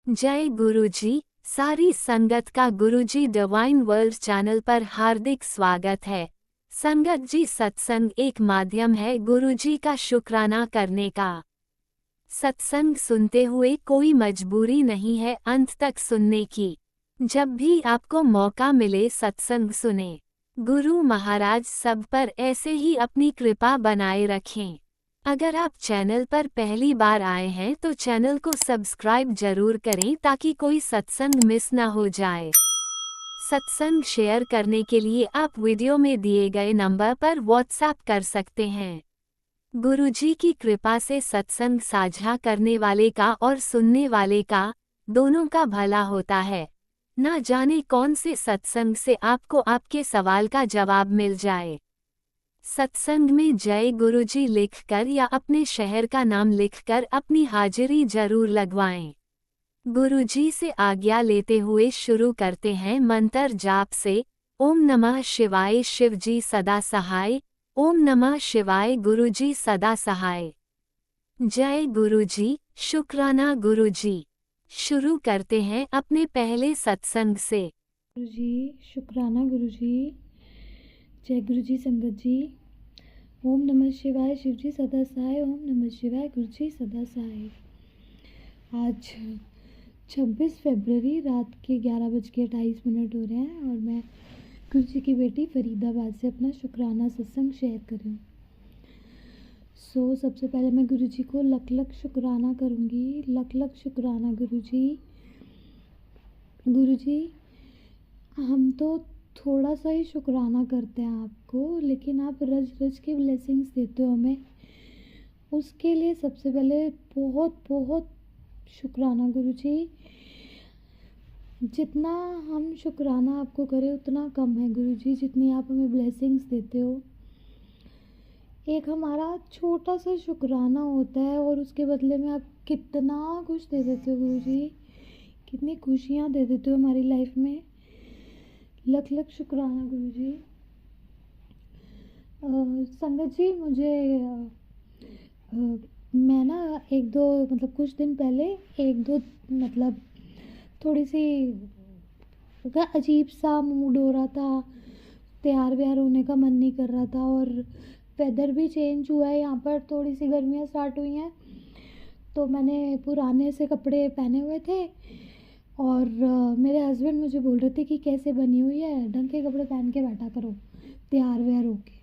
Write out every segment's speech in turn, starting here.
जय गुरुजी। सारी संगत का गुरुजी डिवाइन वर्ल्ड चैनल पर हार्दिक स्वागत है। संगत जी, सत्संग एक माध्यम है गुरुजी का शुक्राना करने का। सत्संग सुनते हुए कोई मजबूरी नहीं है अंत तक सुनने की। जब भी आपको मौका मिले सत्संग सुने। गुरु महाराज सब पर ऐसे ही अपनी कृपा बनाए रखें। अगर आप चैनल पर पहली बार आए हैं तो चैनल को सब्सक्राइब जरूर करें ताकि कोई सत्संग मिस ना हो जाए। सत्संग शेयर करने के लिए आप वीडियो में दिए गए नंबर पर व्हाट्सएप कर सकते हैं। गुरुजी की कृपा से सत्संग साझा करने वाले का और सुनने वाले का दोनों का भला होता है। ना जाने कौन से सत्संग से आपको आपके सवाल का जवाब मिल जाए। सत्संग में जय गुरुजी लिखकर या अपने शहर का नाम लिखकर अपनी हाजिरी जरूर लगवाएं। गुरुजी से आज्ञा लेते हुए शुरू करते हैं मंत्र जाप से। ओम नमः शिवाय शिवजी सदा सहाय। ओम नमः शिवाय गुरुजी सदा सहाय। जय गुरुजी, शुक्राना गुरुजी। शुरू करते हैं अपने पहले सत्संग से। गुरुजी, शुक्राना गुरुजी। जय गुरुजी संगत जी। ओम नमः शिवाय शिवजी सदा सहाय। ओम नमः शिवाय गुरुजी सदा सहाय। आज 26 फरवरी रात के 11:28 हो रहे हैं और मैं गुरुजी की बेटी फरीदाबाद से अपना शुक्राना सत्संग शेयर कर रही हूँ। सबसे पहले मैं गुरुजी को लख लख शुक्राना करूँगी। लख लख शुक्राना गुरुजी। गुरुजी, हम तो थोड़ा सा ही शुक्राना करते हैं आपको, लेकिन आप रज रज के ब्लेसिंग्स देते हो हमें। उसके लिए सबसे पहले बहुत बहुत शुक्राना गुरुजी। जितना हम शुक्राना आपको करें उतना कम है गुरुजी, जितनी आप हमें ब्लेसिंग्स देते हो। एक हमारा छोटा सा शुक्राना होता है और उसके बदले में आप कितना कुछ दे देते हो गुरुजी, कितनी खुशियाँ दे देते हो हमारी लाइफ में। लख लख शुक्राना गुरुजी। संगत जी, मुझे मैं ना कुछ दिन पहले थोड़ी सी अजीब सा मूड हो रहा था। तैयार व्यार होने का मन नहीं कर रहा था और वेदर भी चेंज हुआ है, यहाँ पर थोड़ी सी गर्मियाँ स्टार्ट हुई हैं। तो मैंने पुराने से कपड़े पहने हुए थे और मेरे हस्बैंड मुझे बोल रहे थे कि कैसे बनी हुई है, ढंग के कपड़े पहन के बैठा करो तैयार व्यार होके।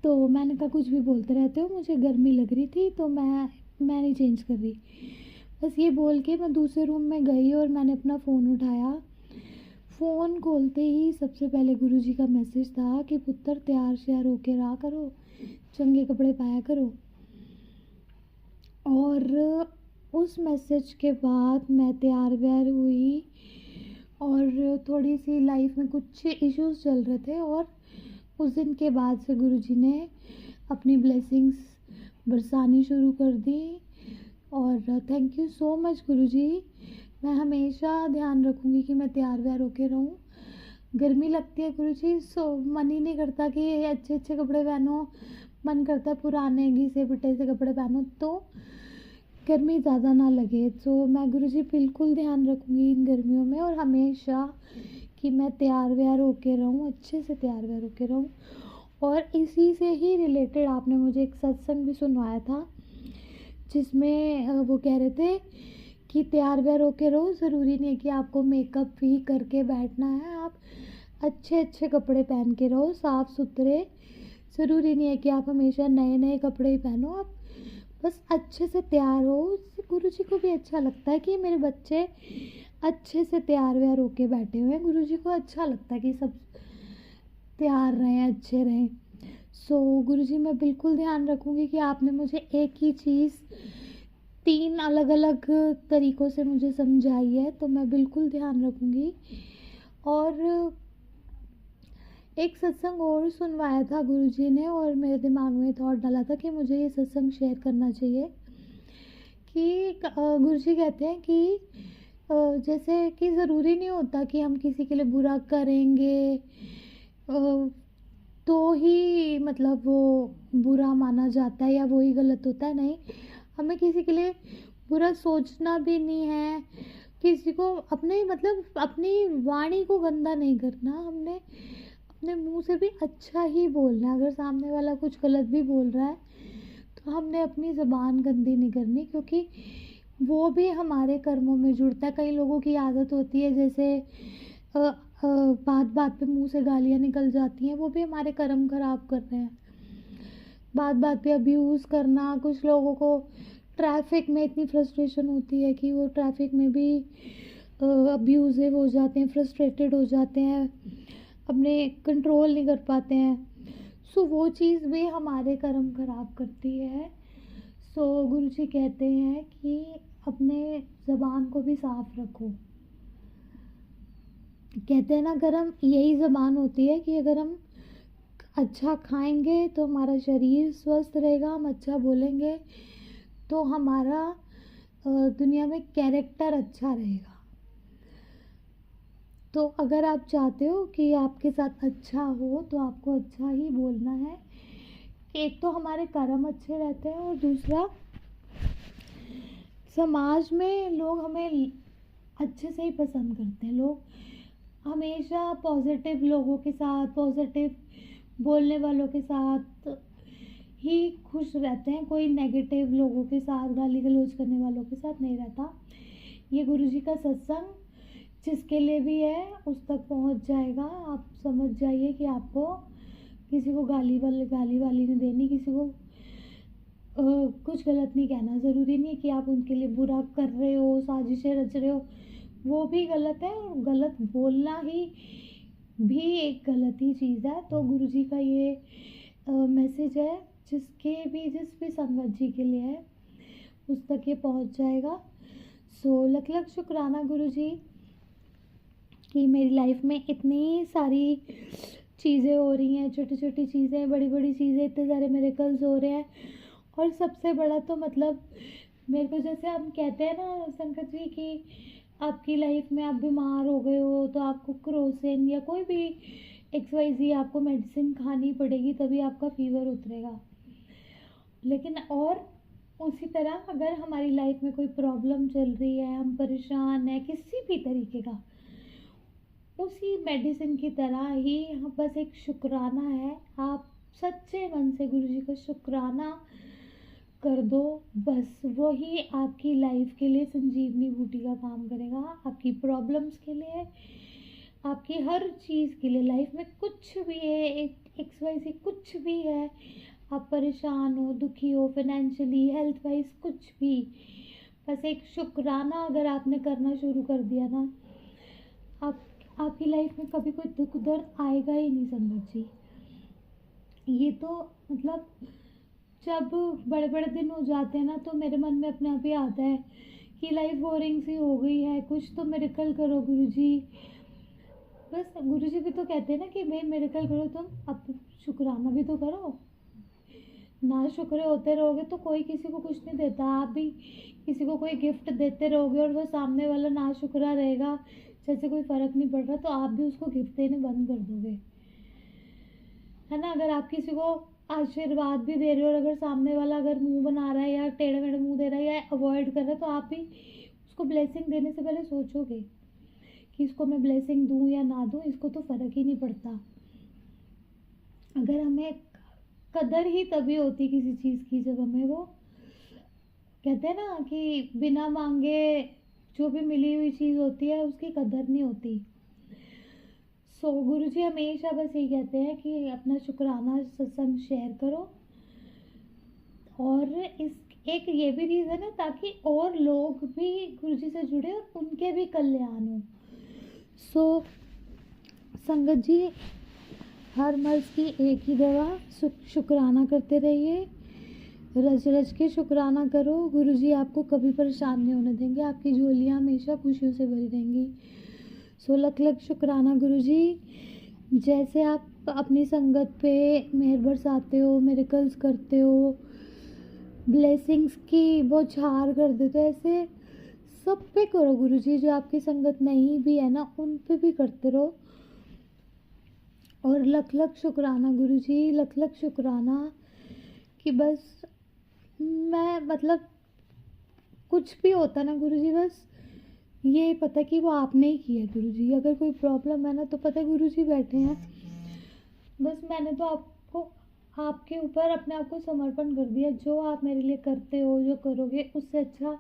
तो मैंने कहा कुछ भी बोलते रहते हो, मुझे गर्मी लग रही थी तो मैं नहीं चेंज कर रही। बस ये बोल के मैं दूसरे रूम में गई और मैंने अपना फ़ोन उठाया। फ़ोन खोलते ही सबसे पहले गुरुजी का मैसेज था कि पुत्र तैयार श्यार होके रहा करो, चंगे कपड़े पाया करो। और उस मैसेज के बाद मैं तैयार व्यार हुई और थोड़ी सी लाइफ में कुछ इश्यूज चल रहे थे और उस दिन के बाद से गुरुजी ने अपनी ब्लेसिंग्स बरसानी शुरू कर दी। और थैंक यू सो मच गुरुजी। मैं हमेशा ध्यान रखूँगी कि मैं तैयार व्यार होके रहूँ। गर्मी लगती है गुरुजी, मन ही नहीं करता कि अच्छे अच्छे कपड़े पहनो, मन करता है पुराने घिसे पिटे से कपड़े पहनो तो गर्मी ज़्यादा ना लगे। तो मैं गुरुजी बिल्कुल ध्यान रखूँगी इन गर्मियों में और हमेशा कि मैं तैयार व्यार होके रहूँ, अच्छे से तैयार व्यार होके रहूँ। और इसी से ही रिलेटेड आपने मुझे एक सत्संग भी सुनवाया था जिसमें वो कह रहे थे कि तैयार व्यार होके रहो, ज़रूरी नहीं है कि आपको मेकअप भी करके बैठना है, आप अच्छे अच्छे कपड़े पहन के रहो, साफ़ सुथरे। ज़रूरी नहीं है कि आप हमेशा नए नए कपड़े ही पहनो, आप बस अच्छे से तैयार हो। उससे गुरुजी को भी अच्छा लगता है कि मेरे बच्चे अच्छे से तैयार व्यार होके बैठे हुए हैं। गुरुजी को अच्छा लगता है कि सब तैयार रहें, अच्छे रहें। गुरुजी, मैं बिल्कुल ध्यान रखूँगी कि आपने मुझे एक ही चीज़ 3 अलग अलग तरीक़ों से मुझे समझाई है, तो मैं बिल्कुल ध्यान रखूँगी। और एक सत्संग और सुनवाया था गुरुजी ने और मेरे दिमाग में थॉट डाला था कि मुझे ये सत्संग शेयर करना चाहिए कि गुरुजी कहते हैं कि जैसे कि ज़रूरी नहीं होता कि हम किसी के लिए बुरा करेंगे तो ही वो बुरा माना जाता है या वो ही गलत होता है। नहीं, हमें किसी के लिए बुरा सोचना भी नहीं है, किसी को अपने मतलब अपनी वाणी को गंदा नहीं करना। हमने अपने मुंह से भी अच्छा ही बोलना है। अगर सामने वाला कुछ गलत भी बोल रहा है तो हमने अपनी ज़बान गंदी नहीं करनी, क्योंकि वो भी हमारे कर्मों में जुड़ता है। कई लोगों की आदत होती है, जैसे बात बात पे मुंह से गालियाँ निकल जाती हैं, वो भी हमारे कर्म खराब कर रहे हैं। बात बात पे अब्यूज़ करना, कुछ लोगों को ट्रैफिक में इतनी फ्रस्ट्रेशन होती है कि वो ट्रैफिक में भी अब्यूज़िव हो जाते हैं, फ्रस्ट्रेटेड हो जाते हैं, अपने कंट्रोल नहीं कर पाते हैं। सो वो चीज़ भी हमारे कर्म खराब करती है। सो गुरुजी कहते हैं कि अपने ज़बान को भी साफ रखो। कहते हैं ना, अगर हम यही ज़बान होती है कि अगर हम अच्छा खाएंगे तो हमारा शरीर स्वस्थ रहेगा, हम अच्छा बोलेंगे तो हमारा दुनिया में कैरेक्टर अच्छा रहेगा। तो अगर आप चाहते हो कि आपके साथ अच्छा हो तो आपको अच्छा ही बोलना है। एक तो हमारे कर्म अच्छे रहते हैं, और दूसरा समाज में लोग हमें अच्छे से ही पसंद करते हैं। लोग हमेशा पॉजिटिव लोगों के साथ, पॉजिटिव बोलने वालों के साथ ही खुश रहते हैं। कोई नेगेटिव लोगों के साथ, गाली गलौज करने वालों के साथ नहीं रहता। ये गुरुजी का सत्संग जिसके लिए भी है उस तक पहुंच जाएगा। आप समझ जाइए कि आपको किसी को गाली वाली नहीं देनी, किसी को कुछ गलत नहीं कहना। ज़रूरी नहीं है कि आप उनके लिए बुरा कर रहे हो, साजिशें रच रहे हो, वो भी गलत है। और गलत बोलना ही भी एक गलत ही चीज़ है। तो गुरुजी का ये मैसेज है, जिस भी संगत जी के लिए है उस तक ये पहुंच जाएगा। सो लख लख शुक्राना गुरुजी कि मेरी लाइफ में इतनी सारी चीज़ें हो रही हैं, छोटी छोटी चीज़ें, बड़ी बड़ी चीज़ें, इतने सारे मिरेकल्स हो रहे हैं। और सबसे बड़ा तो मतलब मेरे को, जैसे हम कहते हैं ना संकट जी कि आपकी लाइफ में आप बीमार हो गए हो तो आपको क्रोसिन या कोई भी XYZ आपको मेडिसिन खानी पड़ेगी तभी आपका फीवर उतरेगा। लेकिन और उसी तरह अगर हमारी लाइफ में कोई प्रॉब्लम चल रही है, हम परेशान हैं किसी भी तरीके का, उसी मेडिसिन की तरह ही यहाँ बस एक शुक्राना है। आप सच्चे मन से गुरुजी का शुक्राना कर दो, बस वही आपकी लाइफ के लिए संजीवनी बूटी का काम करेगा। आपकी प्रॉब्लम्स के लिए, आपकी हर चीज़ के लिए, लाइफ में कुछ भी है, एक XYZ कुछ भी है, आप परेशान हो, दुखी हो, फाइनेंशियली, हेल्थ वाइज, कुछ भी, बस एक शुक्राना अगर आपने करना शुरू कर दिया ना, आपकी लाइफ में कभी कोई दुख दर्द आएगा ही नहीं संगत जी। ये तो मतलब जब बड़े बड़े दिन हो जाते हैं ना तो मेरे मन में अपने आप ही आता है कि लाइफ बोरिंग सी हो गई है, कुछ तो मिरेकल करो गुरुजी। बस गुरुजी भी तो कहते हैं ना कि भाई मिरेकल करो, तुम अब शुक्राना भी तो करो। ना शुक्र होते रहोगे तो कोई किसी को कुछ नहीं देता। आप भी किसी को कोई गिफ्ट देते रहोगे और वो सामने वाला ना शुक्रा रहेगा, जैसे कोई फ़र्क नहीं पड़ रहा, तो आप भी उसको गिफ्ट देने बंद कर दोगे, है ना। अगर आप किसी को आशीर्वाद भी दे रहे हो और अगर सामने वाला अगर मुंह बना रहा है या टेढ़े मेढ़े मुंह दे रहा है या अवॉइड कर रहा है, तो आप भी उसको ब्लेसिंग देने से पहले सोचोगे कि इसको मैं ब्लेसिंग दूं या ना दूं, इसको तो फ़र्क ही नहीं पड़ता। अगर हमें कदर ही तभी होती किसी चीज़ की जब हमें वो, कहते हैं ना कि बिना मांगे जो भी मिली हुई चीज़ होती है उसकी कदर नहीं होती। सो गुरुजी हमेशा बस यही कहते हैं कि अपना शुक्राना सत्संग शेयर करो। और इस एक ये भी रीज़न है ताकि और लोग भी गुरुजी से जुड़े और उनके भी कल्याण हो। सो संगत जी, हर मर्ज की एक ही दवा, शुक्राना करते रहिए, रज रज के शुक्राना करो। गुरुजी आपको कभी परेशान नहीं होने देंगे, आपकी झोलियाँ हमेशा खुशियों से भरी रहेंगी। सो लख लख शुक्राना गुरुजी। जैसे आप अपनी संगत पे मेहर बरसाते हो, मिरेकल्स करते हो, ब्लेसिंग्स की बौछार कर देते हो, ऐसे सब पे करो गुरुजी। जो आपकी संगत नहीं भी है ना उन पे भी करते रहो। और लख लख शुक्राना गुरुजी, लख लख शुक्राना कि बस मैं मतलब कुछ भी होता ना गुरुजी, बस ये पता है कि वो आपने ही किया गुरुजी। अगर कोई प्रॉब्लम है ना तो पता है गुरुजी बैठे हैं। बस मैंने तो आपको, आपके ऊपर अपने आप को समर्पण कर दिया। जो आप मेरे लिए करते हो, जो करोगे, उससे अच्छा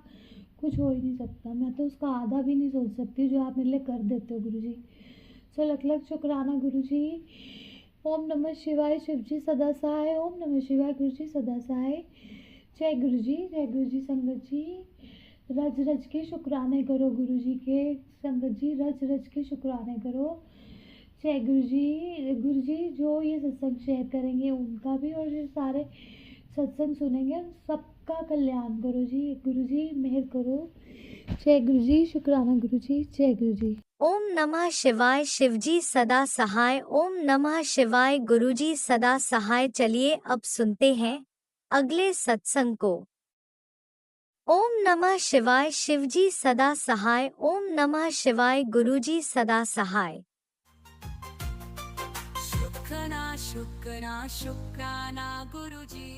कुछ हो ही नहीं सकता। मैं तो उसका आधा भी नहीं सोच सकती जो आप मेरे लिए कर देते हो गुरुजी। सो लख लख शुक्राना गुरुजी। ओम नमः शिवाय, शिवजी सदा सहाय। ओम नमः शिवाय, गुरुजी सदा सहाय। जय गुरुजी, जय गुरुजी। संगत जी रज रज के शुक्राने करो गुरुजी के। संगत जी रज रज के शुक्राने करो। जय गुरुजी। गुरुजी जो ये सत्संग शेयर करेंगे उनका भी, और जो सारे सत्संग सुनेंगे उन सबका कल्याण करो जी। गुरुजी मेहर करो। जय गुरुजी, शुक्राना गुरुजी। जय गुरुजी। ओम नमः शिवाय, शिवजी सदा सहाय। ओम नमः शिवाय, गुरुजी सदा सहाय। चलिए अब सुनते हैं अगले सत्संग को। ओम नमः शिवाय, शिवजी सदा सहाय। ओम नमः शिवाय, गुरुजी सदा सहाय। शुक्राना शुक्राना शुक्राना गुरुजी।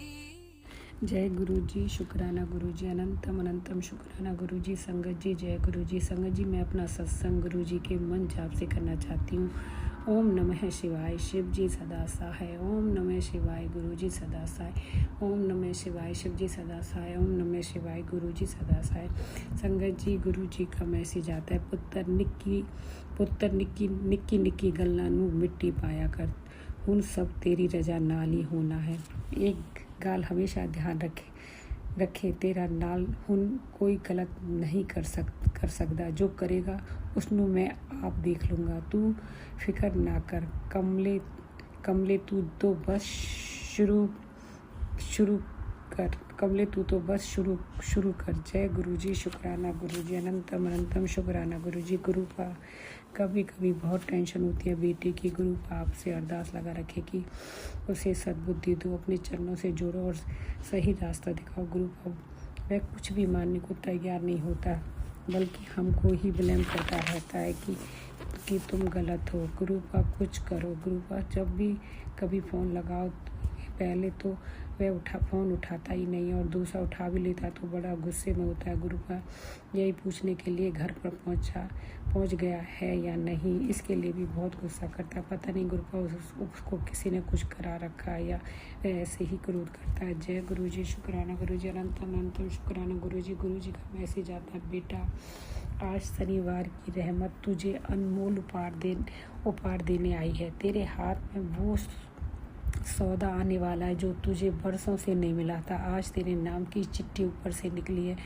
जय गुरुजी, शुक्राना गुरुजी, अनंतम अनंतम शुक्राना गुरुजी। संगत जी जय गुरुजी। संगत जी मैं अपना सत्संग गुरुजी के मन जाप से करना चाहती हूँ। ओम नमः शिवाय, शिव जी सदा सहाय। ओम नमः शिवाय, गुरुजी सदा सहाय। ओम नमः शिवाय, शिव जी सदा सहाय। ओम नमः शिवाय, गुरुजी सदा सहाय। संगत जी गुरुजी का मैसेज आता है, पुत्र निक्की निक्की निक्की गल्ला नू मिट्टी पाया कर, उन सब तेरी रजा नाल ही होना है। एक गाल हमेशा ध्यान रखे तेरा नाल हुन कोई गलत नहीं कर सकदा। जो करेगा उसनू मैं आप देख लूँगा। तू फिक्र ना कर कमले तू तो बस शुरू कर। कमले तू तो बस शुरू कर। जय गुरुजी, शुक्राना गुरुजी, अनंतम अनंतम शुक्राना गुरुजी। गुरु का कभी कभी बहुत टेंशन होती है बेटे की। गुरु का आपसे अरदास लगा रखे कि उसे सद्बुद्धि दो, अपने चरणों से जोड़ो और सही रास्ता दिखाओ। गुरु का वह कुछ भी मानने को तैयार नहीं होता, बल्कि हमको ही ब्लेम करता रहता है कि तुम गलत हो। गुरु का कुछ करो। गुरु का जब भी कभी फ़ोन लगाओ पहले तो वह फ़ोन उठाता ही नहीं, और दूसरा उठा भी लेता तो बड़ा गुस्से में होता है। गुरु का यही पूछने के लिए घर पर पहुंच गया है या नहीं, इसके लिए भी बहुत गुस्सा करता है। पता नहीं गुरु का उसको किसी ने कुछ करा रखा है या वह ऐसे ही क्रोध करता है। जय गुरु जी, शुक्राना गुरु जी, अनंतम अनंतम शुक्राना गुरु जी। गुरु जी का मैसेज आता है, बेटा आज शनिवार की रहमत तुझे अनमोल उपहार देने आई है। तेरे हाथ में वो सौदा आने वाला है जो तुझे बरसों से नहीं मिला था। आज तेरे नाम की चिट्ठी ऊपर से निकली है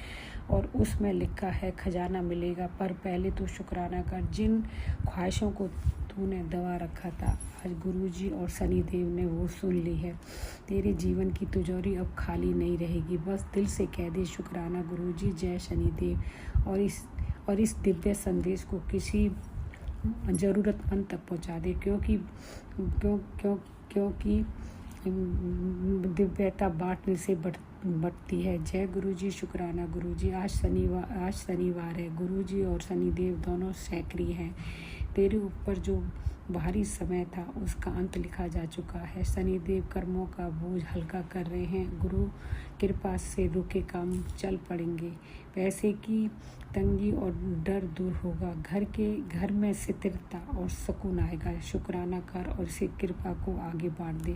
और उसमें लिखा है खजाना मिलेगा, पर पहले तू शुक्राना कर। जिन ख्वाहिशों को तूने दबा रखा था आज गुरुजी और शनिदेव ने वो सुन ली है। तेरे जीवन की तिजोरी अब खाली नहीं रहेगी। बस दिल से कह दे शुक्राना गुरुजी, जय शनिदेव। और इस दिव्य संदेश को किसी ज़रूरतमंद तक पहुंचा दे, क्योंकि दिव्यता बांटने से बढ़ती है। जय गुरुजी, शुक्राना गुरुजी। आज शनिवार है। गुरुजी और शनिदेव दोनों सहक्रिय हैं। तेरे ऊपर जो भारी समय था उसका अंत लिखा जा चुका है। शनिदेव कर्मों का बोझ हल्का कर रहे हैं। गुरु कृपा से रुके काम चल पड़ेंगे। पैसे की तंगी और डर दूर होगा। घर में स्थिरता और सुकून आएगा। शुक्राना कर और इसे कृपा को आगे बांट दे।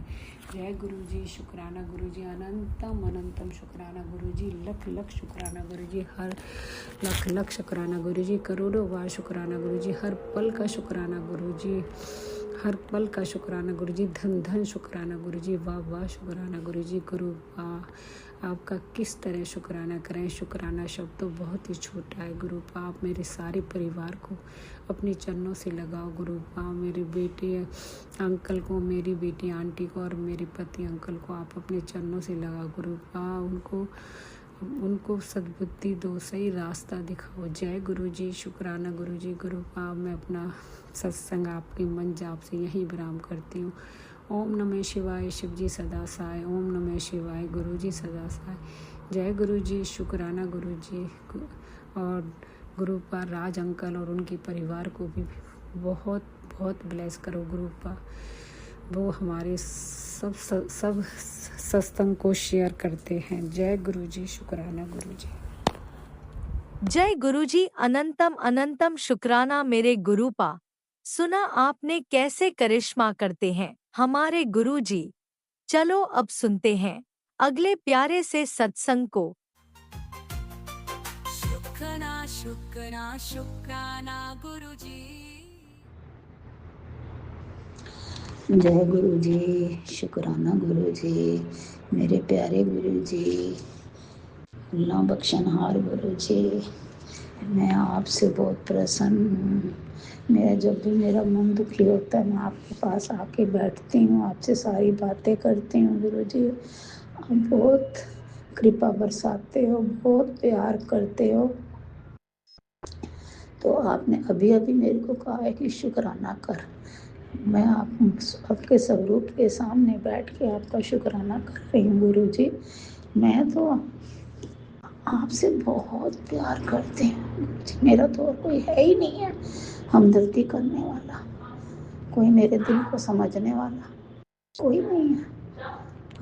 जय गुरुजी, शुक्राना गुरुजी, अनंतम अनंतम शुक्राना गुरुजी, लख लख शुक्राना गुरुजी, हर लख लख शुक्राना गुरुजी, करोड़ों बार शुक्राना गुरुजी, हर पल का शुक्राना गुरुजी, हर पल का शुक्राना गुरुजी, धन धन शुक्राना गुरुजी, वाह वाह शुक्राना गुरुजी। गुरु आपका किस तरह शुक्राना करें। शुक्राना शब्द तो बहुत ही छोटा है। गुरु आप मेरे सारे परिवार को अपने चरणों से लगाओ। गुरु मेरे बेटे अंकल को, मेरी बेटी आंटी को और मेरे पति अंकल को आप अपने चरणों से लगाओ। गुरु उनको सद्बुद्धि दो, सही रास्ता दिखाओ। जय गुरु जी, शुक्राना गुरु जी। गुरु मैं अपना सत्संग आपके मन जाप से यहीं विराम करती हूँ। ओम नमः शिवाय, शिव जी सदा सहाय। ओम नमः शिवाय, गुरु जी सदा सहाय। जय गुरु जी, शुक्राना गुरु जी। और गुरु राज अंकल और उनके परिवार को भी बहुत बहुत ब्लेस करो। गुरु वो हमारे सब सत्संग को शेयर करते हैं। जय गुरु जी, शुक्राना गुरु जी। जय गुरुजी, अनंतम अनंतम शुक्राना मेरे गुरुपा। सुना आपने कैसे करिश्मा करते हैं हमारे गुरुजी। चलो अब सुनते हैं अगले प्यारे से सत्संग को। शुक्राना शुक्राना शुक्राना गुरुजी। जय गुरु जी, शुक्राना गुरु जी, मेरे प्यारे गुरु जी, अल्लाह बख्शनहार गुरु जी। मैं आपसे बहुत प्रसन्न हूँ। मेरा जब भी मेरा मन दुखी होता है मैं आपके पास आके बैठती हूँ, आपसे सारी बातें करती हूँ गुरु जी। आप बहुत कृपा बरसाते हो, बहुत प्यार करते हो। तो आपने अभी अभी मेरे को कहा है कि शुक्राना कर। मैं आपके स्वरूप के सामने बैठ के आपका शुक्राना कर रही हूँ गुरु जी। मैं तो आपसे बहुत प्यार करती हूँ गुरु जी। मेरा तो और कोई है ही नहीं है हमदर्दी करने वाला, कोई मेरे दिल को समझने वाला कोई नहीं है।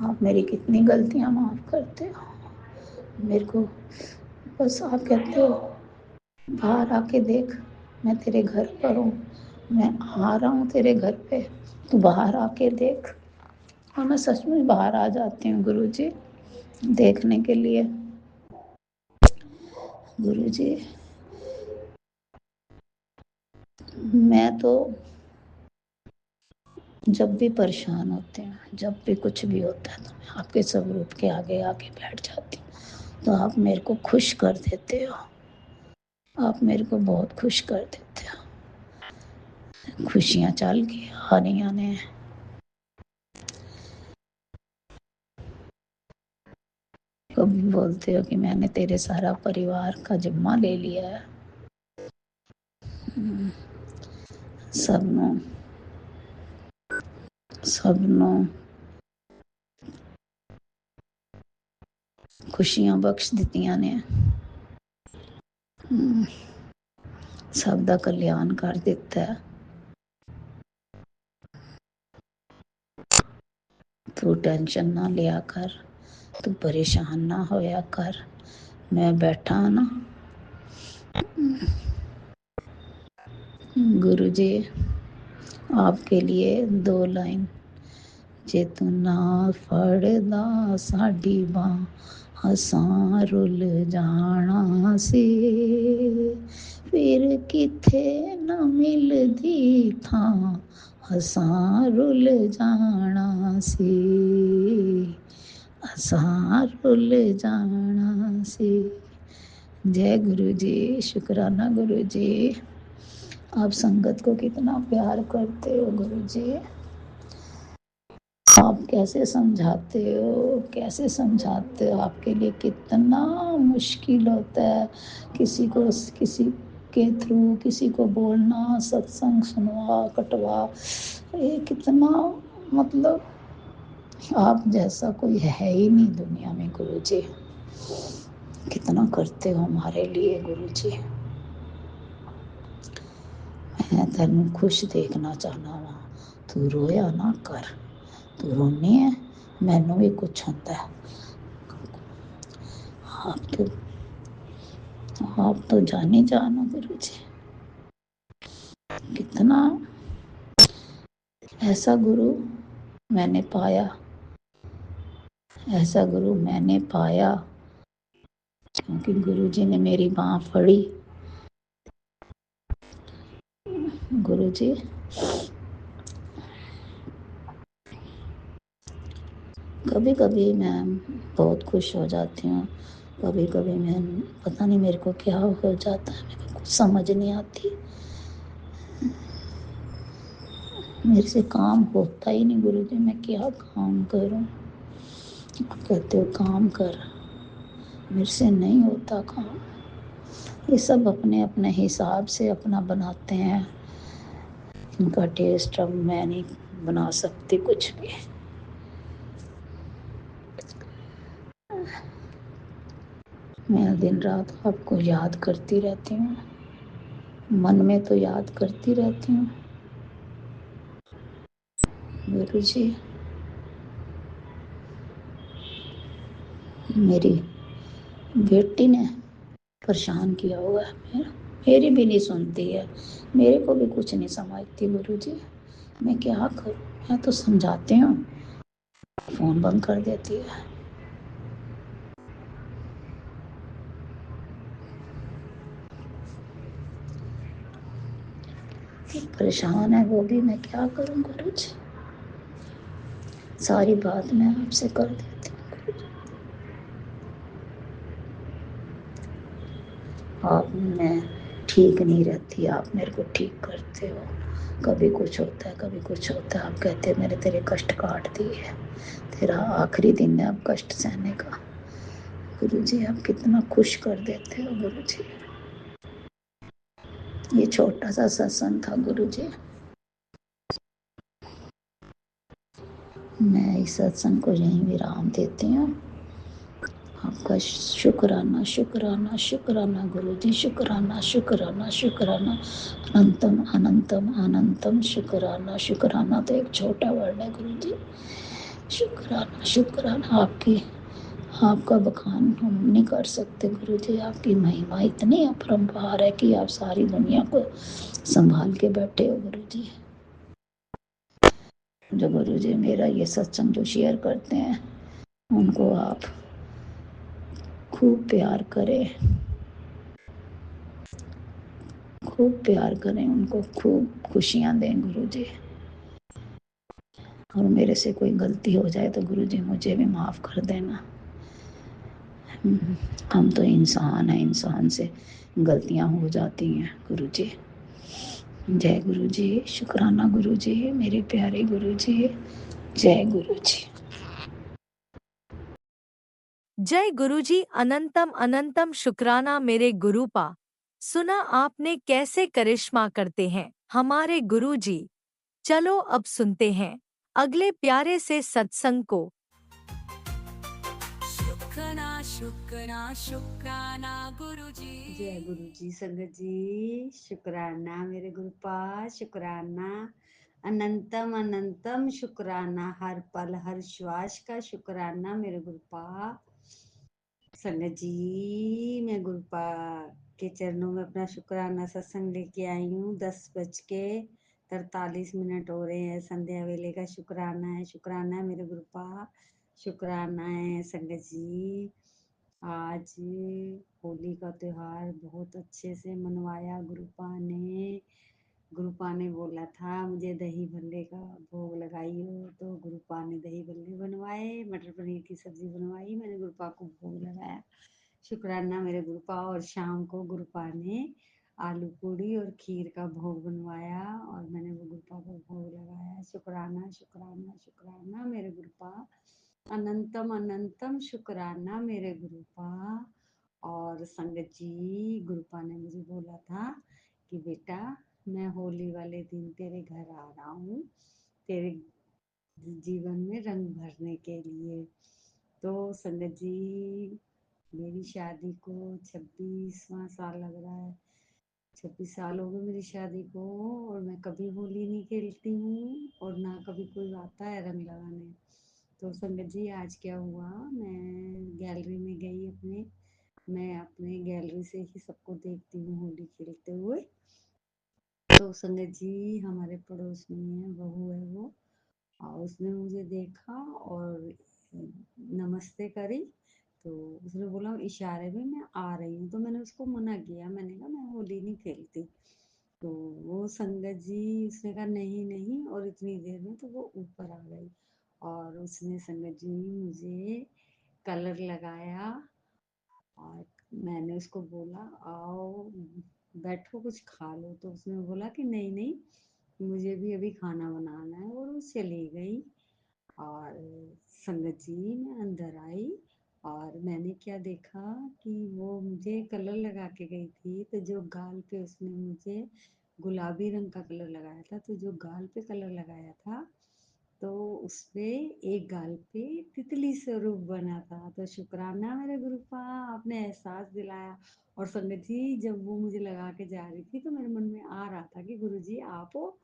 आप मेरी कितनी गलतियाँ माफ़ करते हो। मेरे को बस आप कहते हो बाहर आके देख, मैं तेरे घर पर हूँ, मैं आ रहा हूँ तेरे घर पे, तू बाहर आके देख। और मैं सचमुच बाहर आ जाती हूँ गुरु जी देखने के लिए। गुरु जी मैं तो जब भी परेशान होती हूँ, जब भी कुछ भी होता है तो मैं आपके स्वरूप के आगे आके बैठ जाती हूँ। तो आप मेरे को खुश कर देते हो, आप मेरे को बहुत खुश कर देते हो। खुशियाँ चल के आने आने हैं। कभी बोलते हो कि मैंने तेरे सारा परिवार का जिम्मा ले लिया है। सबनों सबनों खुशियां बख्श दित्तियां ने, सब दा कल्याण कर दिता है। तू टेंशन ना लिया कर, तू परेशान ना होया कर। मैं बैठा ना गुरु जी आपके लिए 2 लाइन। जे तू ना फड़दा साडी बांह असां रुल जाना सी, फिर किथे ना मिलदी थां असां रुल जाना सी, असां रुल जाना सी। जय गुरु जी, शुक्राना गुरु जी। आप संगत को कितना प्यार करते हो गुरु जी। आप कैसे समझाते हो, कैसे समझाते हो। आपके लिए कितना मुश्किल होता है किसी को, किसी के थ्रू किसी को बोलना, सत्संग सुनवा कटवा। ये कितना, मतलब आप जैसा कोई है ही नहीं दुनिया में गुरु जी। कितना करते हो हमारे लिए गुरु जी। मैं तेनू खुश देखना चाहना वा, तू रोया ना कर। तू रोनी है मैनू भी कुछ होता है। आप तो जाने जानो गुरु जी। कितना ऐसा गुरु मैंने पाया, ऐसा गुरु मैंने पाया क्योंकि गुरु जी ने मेरी बाँह फड़ी। गुरु जी कभी कभी मैं बहुत खुश हो जाती हूँ, कभी कभी मैं पता नहीं मेरे को क्या हो जाता है, मेरे को कुछ समझ नहीं आती। मेरे से काम होता ही नहीं गुरु जी। मैं क्या काम करूँ। आप कहते हो काम कर, मेरे से नहीं होता काम। ये सब अपने अपने हिसाब से अपना बनाते हैं, इनका टेस्ट अब मैं नहीं बना सकती कुछ भी। मैं दिन रात आपको याद करती रहती हूँ, मन में तो याद करती रहती हूँ गुरु जी। मेरी बेटी ने परेशान किया हुआ है मेरी भी नहीं सुनती है, मेरे को भी कुछ नहीं समझती गुरुजी। मैं क्या करूं? मैं तो समझाती हूँ, फोन बंद कर देती है। परेशान है वो भी, मैं क्या करूं गुरुजी? सारी बात मैं आपसे कर देती हूँ। आप मैं ठीक नहीं रहती, आप मेरे को ठीक करते हो। कभी कुछ होता है, कभी कुछ होता है, आप कहते हैं मैंने तेरे कष्ट काट दिए, तेरा आखिरी दिन है अब कष्ट सहने का। गुरुजी आप कितना खुश कर देते हो गुरुजी। ये छोटा सा सत्संग था गुरुजी, मैं इस सत्संग को यहीं विराम देती हूँ। आपका शुक्राना शुक्राना शुक्राना गुरुजी, शुक्राना शुक्राना शुक्राना, अनंतम अनंतम अनंतम शुक्राना। शुक्राना तो एक छोटा वर्ड है गुरुजी। शुक्राना शुक्राना, आपका बखान हम नहीं कर सकते गुरुजी। आपकी महिमा इतनी अपरंपार है कि आप सारी दुनिया को संभाल के बैठे हो गुरुजी। जो गुरुजी मेरा ये सत्संग जो शेयर करते हैं, उनको आप खूब प्यार करें, खूब प्यार करें, उनको खूब खुशियाँ दें गुरुजी। और मेरे से कोई गलती हो जाए तो गुरुजी मुझे भी माफ़ कर देना। हम तो इंसान हैं, इंसान से गलतियाँ हो जाती हैं गुरुजी। जय गुरुजी, शुक्राना गुरुजी, मेरे प्यारे गुरुजी, जय गुरुजी। जय गुरुजी, अनंतम अनंतम शुक्राना मेरे गुरुपा। सुना आपने कैसे करिश्मा करते हैं हमारे गुरुजी। चलो अब सुनते हैं अगले प्यारे से सत्संग को। शुक्राना शुक्राना शुक्राना गुरुजी। जय गुरु जी, संगत जी, शुक्राना मेरे गुरुपा, शुक्राना अनंतम अनंतम शुक्राना, हर पल हर श्वास का शुक्राना मेरे गुरुपा। संगत जी, मैं गुरुपा के चरणों में अपना शुक्राना सत्संग लेके आई हूँ। 10:43 हो रहे हैं, संध्या वेले का शुक्राना है। शुक्राना है मेरे गुरुपा, शुक्राना है संगत जी। आज होली का त्योहार बहुत अच्छे से मनवाया गुरुपा ने बोला था मुझे दही भल्ले का भोग लगाइयो, तो गुरुपा ने दही भल्ले बनवाए, मटर पनीर की सब्जी बनवाई, मैंने गुरुपा को भोग लगाया। शुक्राना मेरे गुरुपा। और शाम को गुरुपा ने आलू पूड़ी और खीर का भोग बनवाया और मैंने वो गुरुपा को भोग लगाया। शुक्राना शुक्राना शुक्राना मेरे गुरुपा, अनंतम अनंतम शुक्राना मेरे गुरुपा। और संगत जी, गुरुपा ने मुझे बोला था कि बेटा मैं होली वाले दिन तेरे घर आ रहा हूँ, तेरे जीवन में रंग भरने के लिए। तो संगत जी, मेरी शादी को 26वां साल लग रहा है। 26 साल हो गए मेरी शादी को और मैं कभी होली नहीं खेलती हूँ और ना कभी कोई आता है रंग लगाने। तो संगत जी, आज क्या हुआ, मैं गैलरी में गई मैं अपने गैलरी से ही सबको देखती हूँ होली खेलते हुए। तो संगत जी, हमारे पड़ोस में है, बहू है वो, और उसने मुझे देखा और नमस्ते करी। तो उसने बोला इशारे में मैं आ रही हूँ, तो मैंने उसको मना किया, मैंने कहा मैं होली नहीं खेलती। तो वो संगत जी, उसने कहा नहीं नहीं, और इतनी देर में तो वो ऊपर आ गई और उसने संगत जी मुझे कलर लगाया। और मैंने उसको बोला आओ बैठो कुछ खा लो, तो उसने बोला कि नहीं नहीं, मुझे भी अभी खाना बनाना है, और वो चली गई। और संगत जी, मैं अंदर आई और मैंने क्या देखा कि वो मुझे कलर लगा के गई थी, तो जो गाल पे उसने मुझे गुलाबी रंग का कलर लगाया था, तो जो गाल पे कलर लगाया था तो उसपे एक गाल पे तितली स्वरूप बना था। तो शुक्राना मेरे गुरुपा, आपने एहसास दिलाया। और संगत जी, जब वो मुझे लगा के जा रही थी तो मेरे मन में आ रहा था कि गुरुजी आप हो।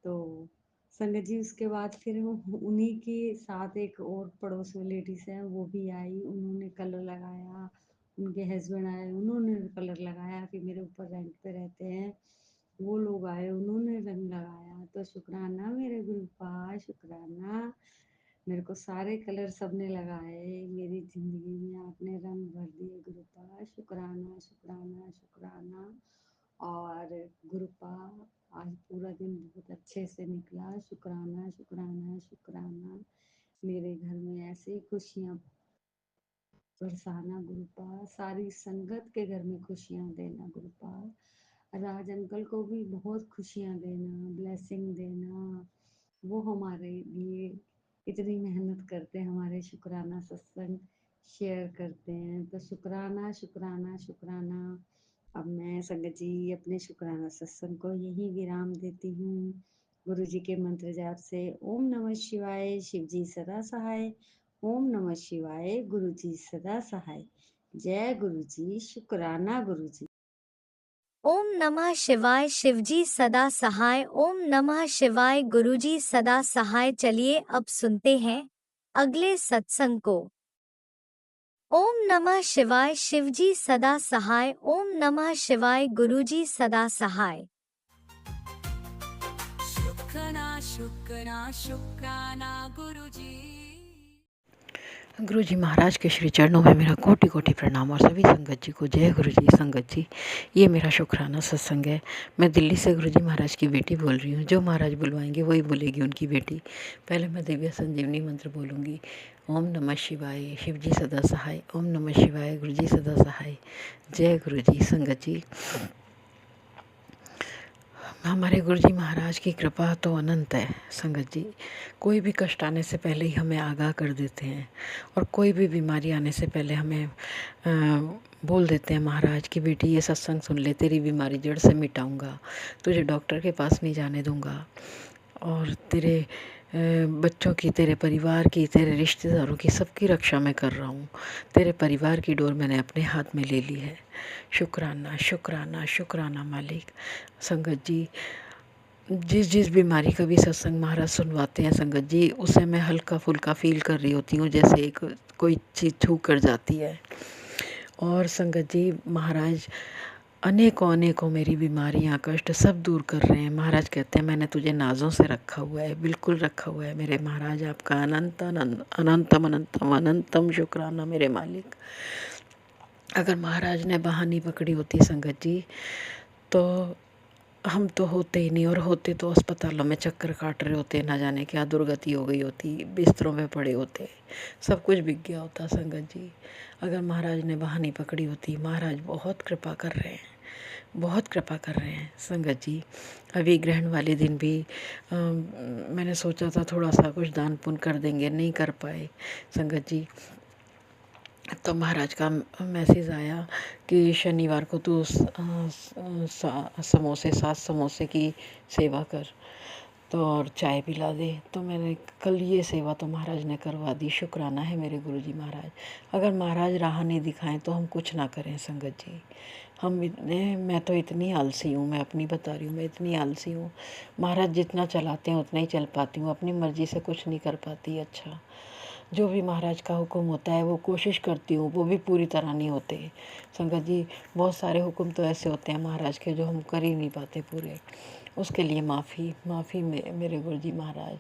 तो संगत जी, उसके बाद फिर वो उन्हीं के साथ एक और पड़ोस में लेडीज है, वो भी आई, उन्होंने कलर लगाया उनके हस्बैंड आए, उन्होंने कलर लगाया। फिर मेरे ऊपर रेंट पे रहते हैं, वो लोग आए, उन्होंने रंग लगाया। तो शुक्राना मेरे गुरुपा, शुक्राना। मेरे को सारे कलर सबने लगाए, मेरी जिंदगी में आपने रंग भर दिए गुरुपा। शुक्राना शुक्राना शुक्राना। और गुरुपा, आज पूरा दिन बहुत अच्छे से निकला। शुक्राना शुक्राना शुक्राना। मेरे घर में ऐसे ही खुशियाँ बरसाना गुरुपा, सारी संगत के घर में खुशियाँ देना गुरुपा। राज अंकल को भी बहुत खुशियाँ देना, ब्लेसिंग देना। वो हमारे लिए इतनी मेहनत करते हैं, हमारे शुक्राना सत्संग शेयर करते हैं। तो शुक्राना शुक्राना शुक्राना। अब मैं संगत जी अपने शुक्राना सत्संग को यही विराम देती हूँ, गुरु जी के मंत्र जाप से। ओम नमः शिवाय, शिव जी सदा सहाय। ओम नमः शिवाय, गुरु जी सदा सहाय। जय गुरु जी, शुक्राना गुरु जी। ओम नमः शिवाय, शिवजी सदा सहाय। ओम नमः शिवाय, गुरुजी सदा सहाय। चलिए अब सुनते हैं अगले सत्संग को। ओम नमः शिवाय, शिवजी सदा सहाय। ओम नमः शिवाय, गुरुजी सदा सहाय। शुक्राना शुक्राना शुक्राना गुरुजी। गुरु जी महाराज के श्री चरणों में मेरा कोटि कोटि प्रणाम और सभी संगत जी को जय गुरु जी। संगत जी, ये मेरा शुक्राना सत्संग है। मैं दिल्ली से गुरु जी महाराज की बेटी बोल रही हूँ। जो महाराज बुलवाएंगे वही बोलेगी उनकी बेटी। पहले मैं दिव्य संजीवनी मंत्र बोलूँगी। ओम नमः शिवाय, शिव जी सदा सहाय। ओम नमः शिवाय, गुरु जी सदा सहाय। जय गुरु जी। संगत जी, हमारे गुरु जी महाराज की कृपा तो अनंत है। संगत जी, कोई भी कष्ट आने से पहले ही हमें आगाह कर देते हैं, और कोई भी बीमारी आने से पहले हमें बोल देते हैं महाराज की बेटी ये सत्संग सुन ले, तेरी बीमारी जड़ से मिटाऊंगा, तुझे डॉक्टर के पास नहीं जाने दूंगा, और तेरे बच्चों की, तेरे परिवार की, तेरे रिश्तेदारों की, सबकी रक्षा मैं कर रहा हूँ। तेरे परिवार की डोर मैंने अपने हाथ में ले ली है। शुक्राना शुक्राना शुक्राना मालिक। संगत जी, जिस जिस बीमारी का भी सत्संग महाराज सुनवाते हैं संगत जी, उसे मैं हल्का फुल्का फील कर रही होती हूँ, जैसे एक कोई चीज़ छू कर जाती है। और संगत जी, महाराज अनेकों अनेकों मेरी बीमारियाँ, कष्ट सब दूर कर रहे हैं। महाराज कहते हैं मैंने तुझे नाज़ों से रखा हुआ है, बिल्कुल रखा हुआ है मेरे महाराज। आपका अनंत अनंतम अनंतम अनंतम शुक्राना मेरे मालिक। अगर महाराज ने बहानी पकड़ी होती संगत जी, तो हम तो होते ही नहीं, और होते तो अस्पतालों में चक्कर काट रहे होते, ना जाने क्या दुर्गति हो गई होती, बिस्तरों पे पड़े होते, सब कुछ बिक गया होता संगत जी। अगर महाराज ने बहानी पकड़ी होती। महाराज बहुत कृपा कर रहे हैं, बहुत कृपा कर रहे हैं संगत जी। अभी ग्रहण वाले दिन भी मैंने सोचा था थोड़ा सा कुछ दान पुण्य कर देंगे, नहीं कर पाए संगत जी। तो महाराज का मैसेज आया कि शनिवार को तू समोसे 7 समोसे की सेवा कर, तो और चाय पिला दे। तो मैंने कल ये सेवा तो महाराज ने करवा दी। शुक्राना है मेरे गुरुजी महाराज। अगर महाराज राह नहीं दिखाएं तो हम कुछ ना करें संगत जी। मैं तो इतनी आलसी हूँ, मैं अपनी बता रही हूँ, मैं इतनी आलसी हूँ। महाराज जितना चलाते हैं उतना ही चल पाती हूँ, अपनी मर्जी से कुछ नहीं कर पाती। अच्छा, जो भी महाराज का हुक्म होता है वो कोशिश करती हूँ, वो भी पूरी तरह नहीं होते संगत जी। बहुत सारे हुक्म तो ऐसे होते हैं महाराज के जो हम कर ही नहीं पाते पूरे। उसके लिए माफ़ी मेरे गुरुजी महाराज।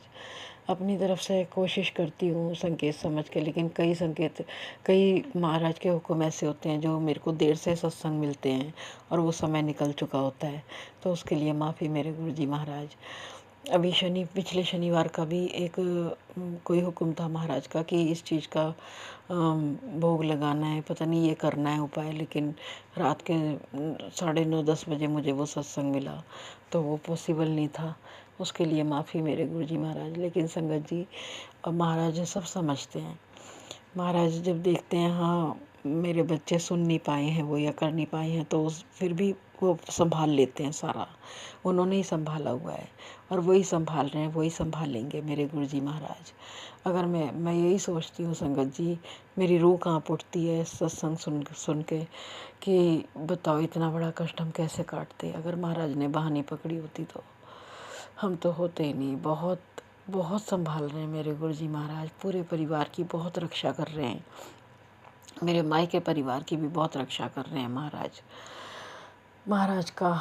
अपनी तरफ से कोशिश करती हूँ संकेत समझ के, लेकिन कई महाराज के हुक्म ऐसे होते हैं जो मेरे को देर से सत्संग मिलते हैं और वो समय निकल चुका होता है, तो उसके लिए माफ़ी मेरे गुरुजी महाराज। अभी पिछले शनिवार का भी एक कोई हुक्म था महाराज का कि इस चीज़ का भोग लगाना है, पता नहीं ये करना है उपाय, लेकिन रात के 9:30-10 बजे मुझे वो सत्संग मिला, तो वो पॉसिबल नहीं था। उसके लिए माफ़ी मेरे गुरुजी महाराज। लेकिन संगत जी, अब महाराज सब समझते हैं। महाराज जब देखते हैं हाँ मेरे बच्चे सुन नहीं पाए हैं वो या कर नहीं पाए हैं, तो फिर भी वो संभाल लेते हैं सारा। उन्होंने ही संभाला हुआ है और वही संभाल रहे हैं, वही संभालेंगे मेरे गुरुजी महाराज। अगर मैं यही सोचती हूँ संगत जी, मेरी रूह कांप उठती है सत्संग सुन के कि बताओ इतना बड़ा कष्ट हम कैसे काटते। अगर महाराज ने बहानी पकड़ी होती तो हम तो होते ही नहीं। बहुत बहुत संभाल रहे हैं मेरे गुरुजी महाराज, पूरे परिवार की बहुत रक्षा कर रहे हैं। मेरे मायके परिवार की भी बहुत रक्षा कर रहे हैं महाराज। महाराज का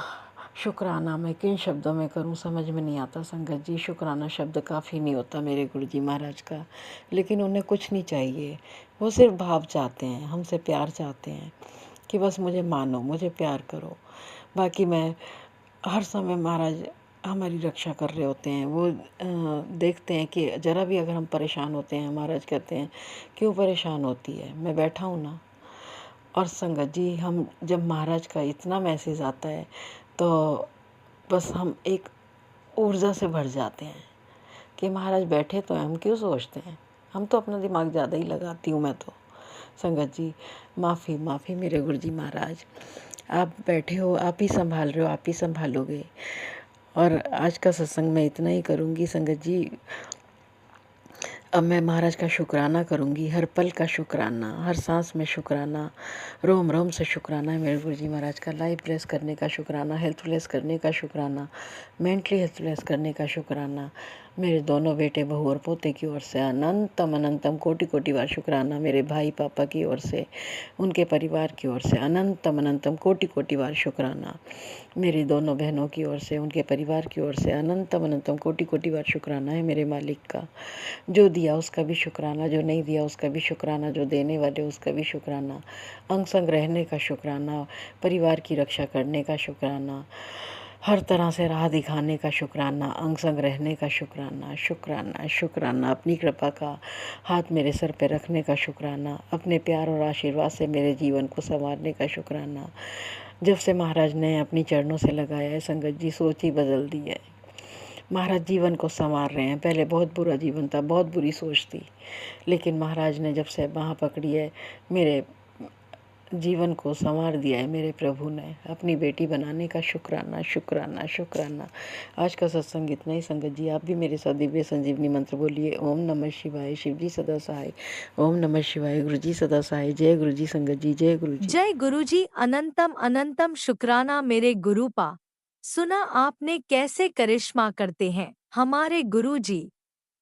शुक्राना मैं किन शब्दों में करूं समझ में नहीं आता संगत जी। शुक्राना शब्द काफ़ी नहीं होता मेरे गुरुजी महाराज का, लेकिन उन्हें कुछ नहीं चाहिए। वो सिर्फ भाव चाहते हैं, हमसे प्यार चाहते हैं कि बस मुझे मानो, मुझे प्यार करो। बाकी मैं हर समय महाराज हमारी रक्षा कर रहे होते हैं। वो देखते हैं कि ज़रा भी अगर हम परेशान होते हैं, महाराज कहते हैं क्यों परेशान होती है, मैं बैठा हूँ ना। और संगत जी हम जब महाराज का इतना मैसेज आता है तो बस हम एक ऊर्जा से भर जाते हैं कि महाराज बैठे तो हैं, हम क्यों सोचते हैं, हम तो अपना दिमाग ज़्यादा ही लगाती हूँ मैं तो। संगत जी माफ़ी माफ़ी मेरे गुरुजी महाराज, आप बैठे हो, आप ही संभाल रहे हो, आप ही संभालोगे। और आज का सत्संग मैं इतना ही करूँगी संगत जी। अब मैं महाराज का शुक्राना करूँगी, हर पल का शुक्राना, हर सांस में शुक्राना, रोम रोम से शुक्राना है मेरे गुरुजी महाराज का। लाइफ ब्लेस करने का शुक्राना, हेल्थ ब्लेस करने का शुक्राना, मेंटली हेल्थ ब्लेस करने का शुक्राना। मेरे दोनों बेटे बहू और पोते की ओर से अनंतम अनंतम कोटि कोटि बार शुक्राना। मेरे भाई पापा की ओर से, उनके परिवार की ओर से अनंतम अनंतम कोटि कोटि बार शुक्राना। मेरी दोनों बहनों की ओर से, उनके परिवार की ओर से अनंतम अनंतम कोटि कोटि बार शुक्राना है मेरे मालिक का। जो दिया उसका भी शुक्राना, जो नहीं दिया उसका भी शुक्राना, जो देने वाले उसका भी शुक्राना, अंग संग रहने का शुक्राना, परिवार की रक्षा करने का शुक्राना, हर तरह से राह दिखाने का शुक्राना, अंग संग रहने का शुक्राना, शुक्राना शुक्राना, अपनी कृपा का हाथ मेरे सर पे रखने का शुक्राना, अपने प्यार और आशीर्वाद से मेरे जीवन को संवारने का शुक्राना। जब से महाराज ने अपनी चरणों से लगाया है संगत जी, सोच ही बदल दी है। महाराज जीवन को संवार रहे हैं। पहले बहुत बुरा जीवन था, बहुत बुरी सोच थी, लेकिन महाराज ने जब से बाँह पकड़ी है, मेरे जीवन को संवार दिया है मेरे प्रभु ने। अपनी बेटी बनाने का शुक्राना शुक्राना शुक्राना। आज का सत्संग इतना ही संगत जी। आप भी मेरे साथ दिव्य संजीवनी मंत्र बोलिए, ओम नमः शिवाय, शिव जी सदा सहाय। ओम नमः शिवाय, गुरु जी सदा सहाय। जय गुरु जी संगत जी, जय गुरु जी। जय गुरुजी, अनंतम अनंतम शुक्राना मेरे गुरुपा। सुना आपने कैसे करिश्मा करते हैं हमारे गुरुजी।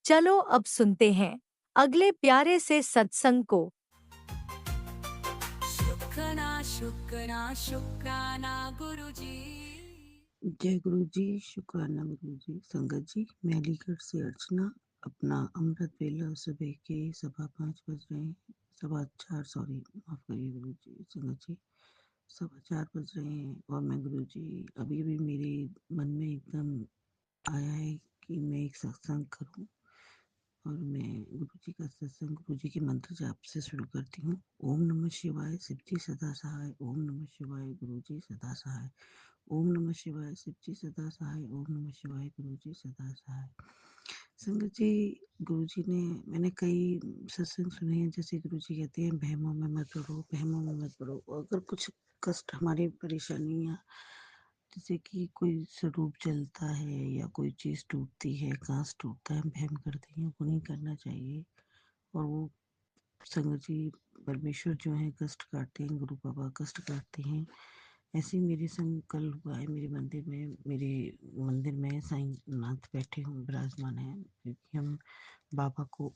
चलो अब सुनते हैं अगले प्यारे से सत्संग को। शुक्राना शुक्राना शुक्राना गुरुजी। जय गुरु जी, शुक्राना गुरु जी। संगत जी, मैं अलीगढ़ से अर्चना। अपना अमृत वेला सुबह के 5:15 बज रहे हैं, 4:15 सॉरी, माफ करिए गुरु जी। संगत जी 4:15 बज रहे हैं और मैं गुरु जी अभी अभी मेरे मन में एकदम आया है कि मैं एक सत्संग करूं, और मैं गुरु जी का सत्संग गुरु जी के मंत्र जाप से शुरू करती हूँ। ओम नमः शिवाय, शिव जी सदा सहाय। ओम नमः शिवाय, गुरु जी सदा सहाय। ओम नमः शिवाय, शिव जी सदा सहाय। ओम नमः शिवाय, गुरु जी सदा सहाय। संगत जी, गुरु जी ने, मैंने कई सत्संग सुने हैं, जैसे गुरु जी कहते हैं बहमों में मत पड़ो, बहमों में मत पड़ो। अगर कुछ कष्ट, हमारी परेशानियाँ, जैसे कि कोई स्वरूप जलता है या कोई चीज़ टूटती है, कांच टूटता है, हम वहम करते हैं, वो नहीं करना चाहिए। और वो संगत जी, परमेश्वर जो है कष्ट काटते हैं, गुरु बाबा कष्ट काटते हैं। ऐसे ही मेरे संग कल हुआ है। मेरे मंदिर में साईं नाथ बैठे हुए विराजमान हैं, क्योंकि बाबा को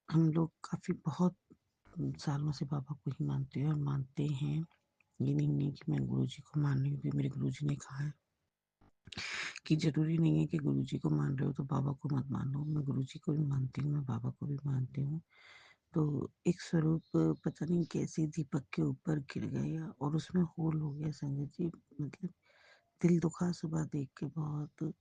हम लोग काफ़ी बहुत सालों से बाबा को ही मानते हैं और मानते हैं। ये नहीं कि मैं गुरु जी को मान रही हूँ, मेरे गुरु जी ने कहा है कि ज़रूरी नहीं है कि गुरु जी को मान रहे हो तो बाबा को मत मानो। मैं गुरु जी को भी मानती हूँ, मैं बाबा को भी मानती हूँ। तो एक स्वरूप पता नहीं कैसे दीपक के ऊपर गिर गया और उसमें होल हो गया संगत जी। मतलब दिल दुखा सुबह देख के बहुत।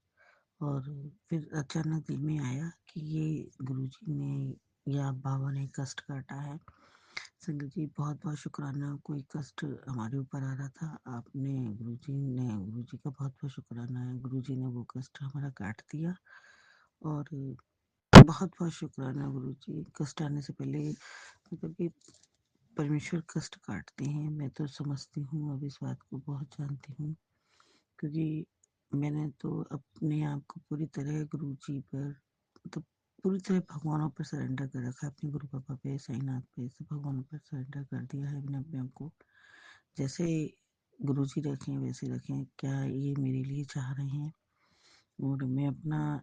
और फिर अचानक दिल में आया कि ये गुरुजी ने या बाबा ने कष्ट काटा है। संगत जी बहुत बहुत शुक्राना। कोई कष्ट हमारे ऊपर आ रहा था, गुरुजी का बहुत बहुत शुक्राना है। गुरुजी ने वो कष्ट हमारा काट दिया। और बहुत बहुत शुक्राना गुरुजी। कष्ट आने से पहले, मतलब कि परमेश्वर कष्ट काटते हैं, मैं तो समझती हूँ, अब इस बात को बहुत जानती हूँ, क्योंकि मैंने तो अपने आप को पूरी तरह गुरुजी पर, मतलब पूरी तरह भगवानों पर सरेंडर कर रखा है। अपने गुरु पापा पे, साईनाथ पे, सब भगवानों पर सरेंडर कर दिया है अपने आप को। जैसे गुरुजी रखें वैसे रखें, क्या ये मेरे लिए चाह रहे हैं। और मैं अपना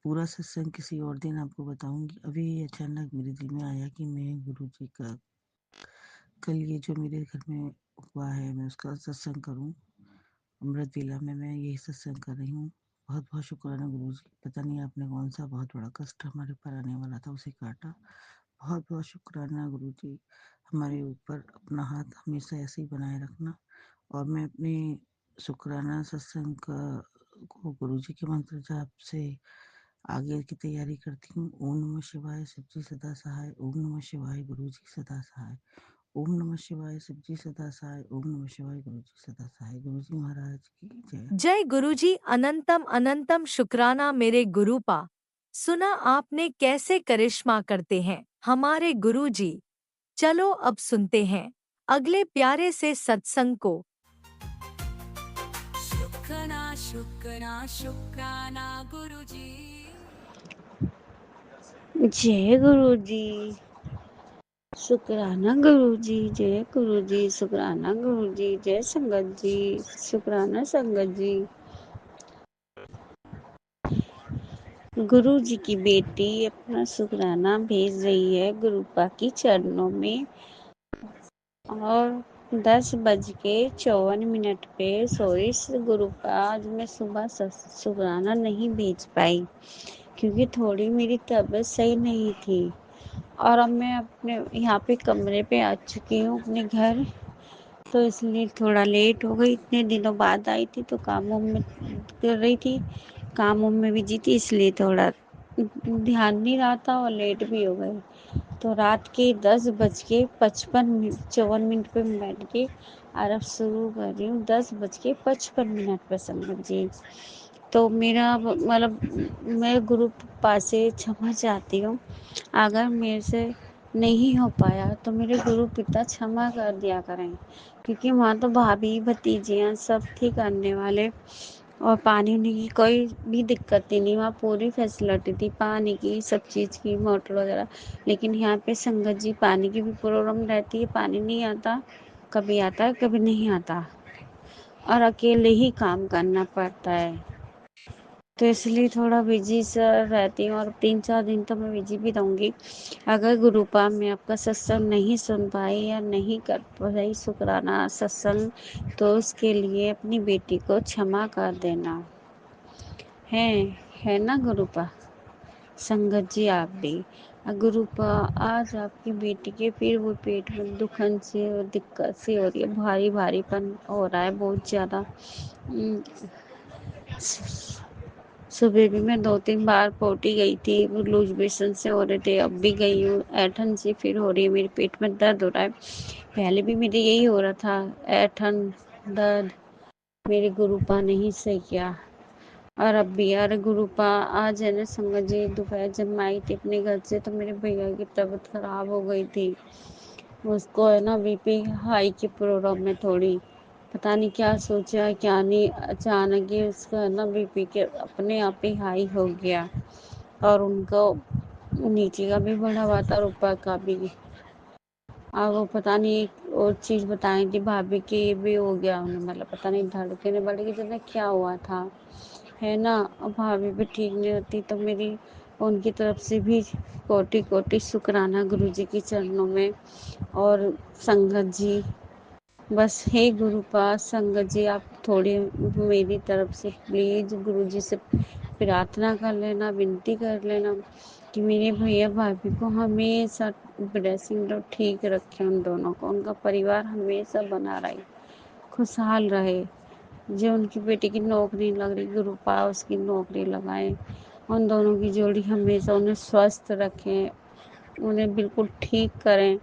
पूरा सत्संग किसी और दिन आपको बताऊंगी। अभी अचानक मेरे दिल में आया कि मैं गुरुजी का कल ये जो मेरे घर में हुआ है मैं उसका सत्संग करूं। अमृत वेला में मैं यही सत्संग कर रही हूँ। बहुत बहुत शुक्राना गुरु जी। पता नहीं आपने कौन सा बहुत बड़ा कष्ट हमारे ऊपर आने वाला था उसे काटा। बहुत बहुत शुक्राना गुरु जी। हमारे ऊपर अपना हाथ हमेशा ऐसे ही बनाए रखना। और मैं अपने शुक्राना सत्संग को गुरु जी के मंत्र जाप से आगे की तैयारी करती हूँ। ओम नमः शिवाय, शिव जी सदा सहाय। ओम नमः शिवाय, गुरु जी सदा सहाय। ओम नमः शिवाय, शिव जी सदा सहाय। ओम नमः शिवाय, गुरु जी सदा सहाय। गुरु जी महाराज की जय। जय गुरुजी। अनंतम अनंतम शुक्राना मेरे गुरुपा। सुना आपने कैसे करिश्मा करते हैं हमारे गुरुजी। चलो अब सुनते हैं अगले प्यारे से सत्संग को। शुक्राना शुक्राना शुक्राना गुरुजी। जय गुरु जी। शुक्राना गुरु जी। जय गुरु जी। शुक्राना गुरु जी। जय संगत जी। शुक्राना संगत जी। गुरु जी की बेटी अपना शुक्राना भेज रही है गुरुपा की चरणों में। और 10:54 पे सॉरी गुरुपा, आज मैं सुबह शुक्राना नहीं भेज पाई क्योंकि थोड़ी मेरी तबीयत सही नहीं थी। और अब मैं अपने यहाँ पे कमरे पे आ चुकी हूँ अपने घर, तो इसलिए थोड़ा लेट हो गई। इतने दिनों बाद आई थी तो काम वाम में कर रही थी, काम वाम में बिजी थी, इसलिए थोड़ा ध्यान नहीं रहा था और लेट भी हो गई। तो रात के 10:55 पे मैं बैठ के और अब शुरू कर रही हूँ 10:55 पे संगत जी। तो मेरा मतलब मैं गुरु पास से क्षमा चाहती हूँ, अगर मेरे से नहीं हो पाया तो मेरे गुरु पिता क्षमा कर दिया करें, क्योंकि वहाँ तो भाभी भतीजियाँ सब थी करने वाले और पानी उनी की कोई भी दिक्कत ही नहीं, वहाँ पूरी फैसिलिटी थी पानी की, सब चीज़ की, मोटर वगैरह। लेकिन यहाँ पे संगत जी पानी की भी प्रॉब्लम रहती है, पानी नहीं आता, कभी आता है कभी नहीं आता और अकेले ही काम करना पड़ता है। तो इसलिए थोड़ा बिजी सा रहती हूँ और 3-4 दिन तो मैं बिजी भी रहूँगी। अगर गुरुपा में आपका सत्संग नहीं सुन पाई या नहीं कर पाई शुक्राना सत्संग, तो उसके लिए अपनी बेटी को क्षमा कर देना है ना गुरुपा। संगत जी आप भी गुरुपा, आज आपकी बेटी के फिर वो पेट में दुखन से और दिक्कत सी हो रही है, भारी भारीपन हो रहा है बहुत ज़्यादा। सुबह भी मैं 2-3 बार पोटी गई थी, वो लूज बेसन से हो रहे थे, अब भी गई हूँ, ऐठन से फिर हो रही है, मेरे पेट में दर्द हो रहा है। पहले भी मेरे यही हो रहा था, ऐठन दर्द, मेरे गुरुपा नहीं सही किया। और अब भी यार गुरुपा आज है ना संगत जी, दोपहर जब मैं आई थी अपने घर से तो मेरे भैया की तबीयत खराब हो गई थी। उसको है ना बीपी हाई की प्रॉब्लम में थोड़ी, पता नहीं क्या सोचा क्या नहीं, अचानक ही उसका है ना बीपी के अपने आप ही हाई हो गया और उनको नीचे का भी बढ़ा हुआ था और ऊपर का भी। और वो पता नहीं एक और चीज़ बताई थी भाभी की, ये भी हो गया उन्हें, मतलब पता नहीं धड़कने बढ़ गई, जैसे क्या हुआ था है ना। अब भाभी भी ठीक नहीं होती तो मेरी उनकी तरफ से भी कोटि कोटि शुक्राना गुरु जी के चरणों में। और संगत जी बस हे गुरुपा, संगत जी आप थोड़ी मेरी तरफ से प्लीज़ गुरु जी से प्रार्थना कर लेना, विनती कर लेना कि मेरे भैया भाभी को हमेशा ब्लेसिंग दो, ठीक रखे उन दोनों को, उनका परिवार हमेशा बना रहे, खुशहाल रहे। जो उनकी बेटी की नौकरी लग रही, गुरुपा उसकी नौकरी लगाए, उन दोनों की जोड़ी हमेशा उन्हें स्वस्थ रखें, उन्हें बिल्कुल ठीक करें,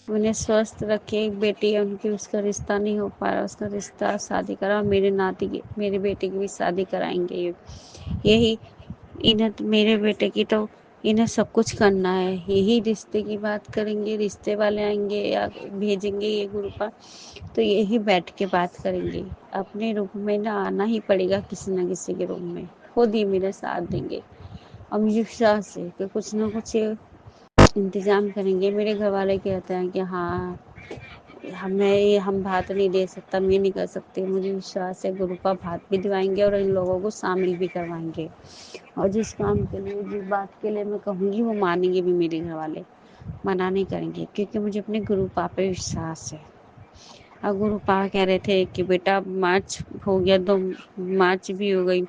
उन्हें स्वस्थ रखें। एक बेटी है उनकी, उसका रिश्ता नहीं हो पा रहा, उसका रिश्ता शादी करा, मेरे नाती की मेरे बेटे की भी शादी कराएंगे। यही इन्हें मेरे बेटे की तो इन्हें सब कुछ करना है, यही रिश्ते की बात करेंगे, रिश्ते वाले आएंगे या भेजेंगे ये गुरुपा, तो यही बैठ के बात करेंगे। अपने रूप में ना आना ही पड़ेगा, किसी न किसी के रूप में खुद ही मेरे साथ देंगे और मुझे विश्वास है कि कुछ ना कुछ इंतजाम करेंगे। मेरे घर वाले कहते हैं कि हाँ हम भात नहीं दे सकता, मैं नहीं कर सकती, मुझे विश्वास है गुरुपा भात भी दिवाएंगे और इन लोगों को शामिल भी करवाएंगे। और जिस काम के लिए जिस बात के लिए मैं कहूँगी वो मानेंगे भी मेरे घर वाले। मना नहीं करेंगे, क्योंकि मुझे अपने गुरु पापा पे विश्वास है। और गुरु पापा कह रहे थे कि बेटा मार्च हो गया, 2 मार्च भी हो गई,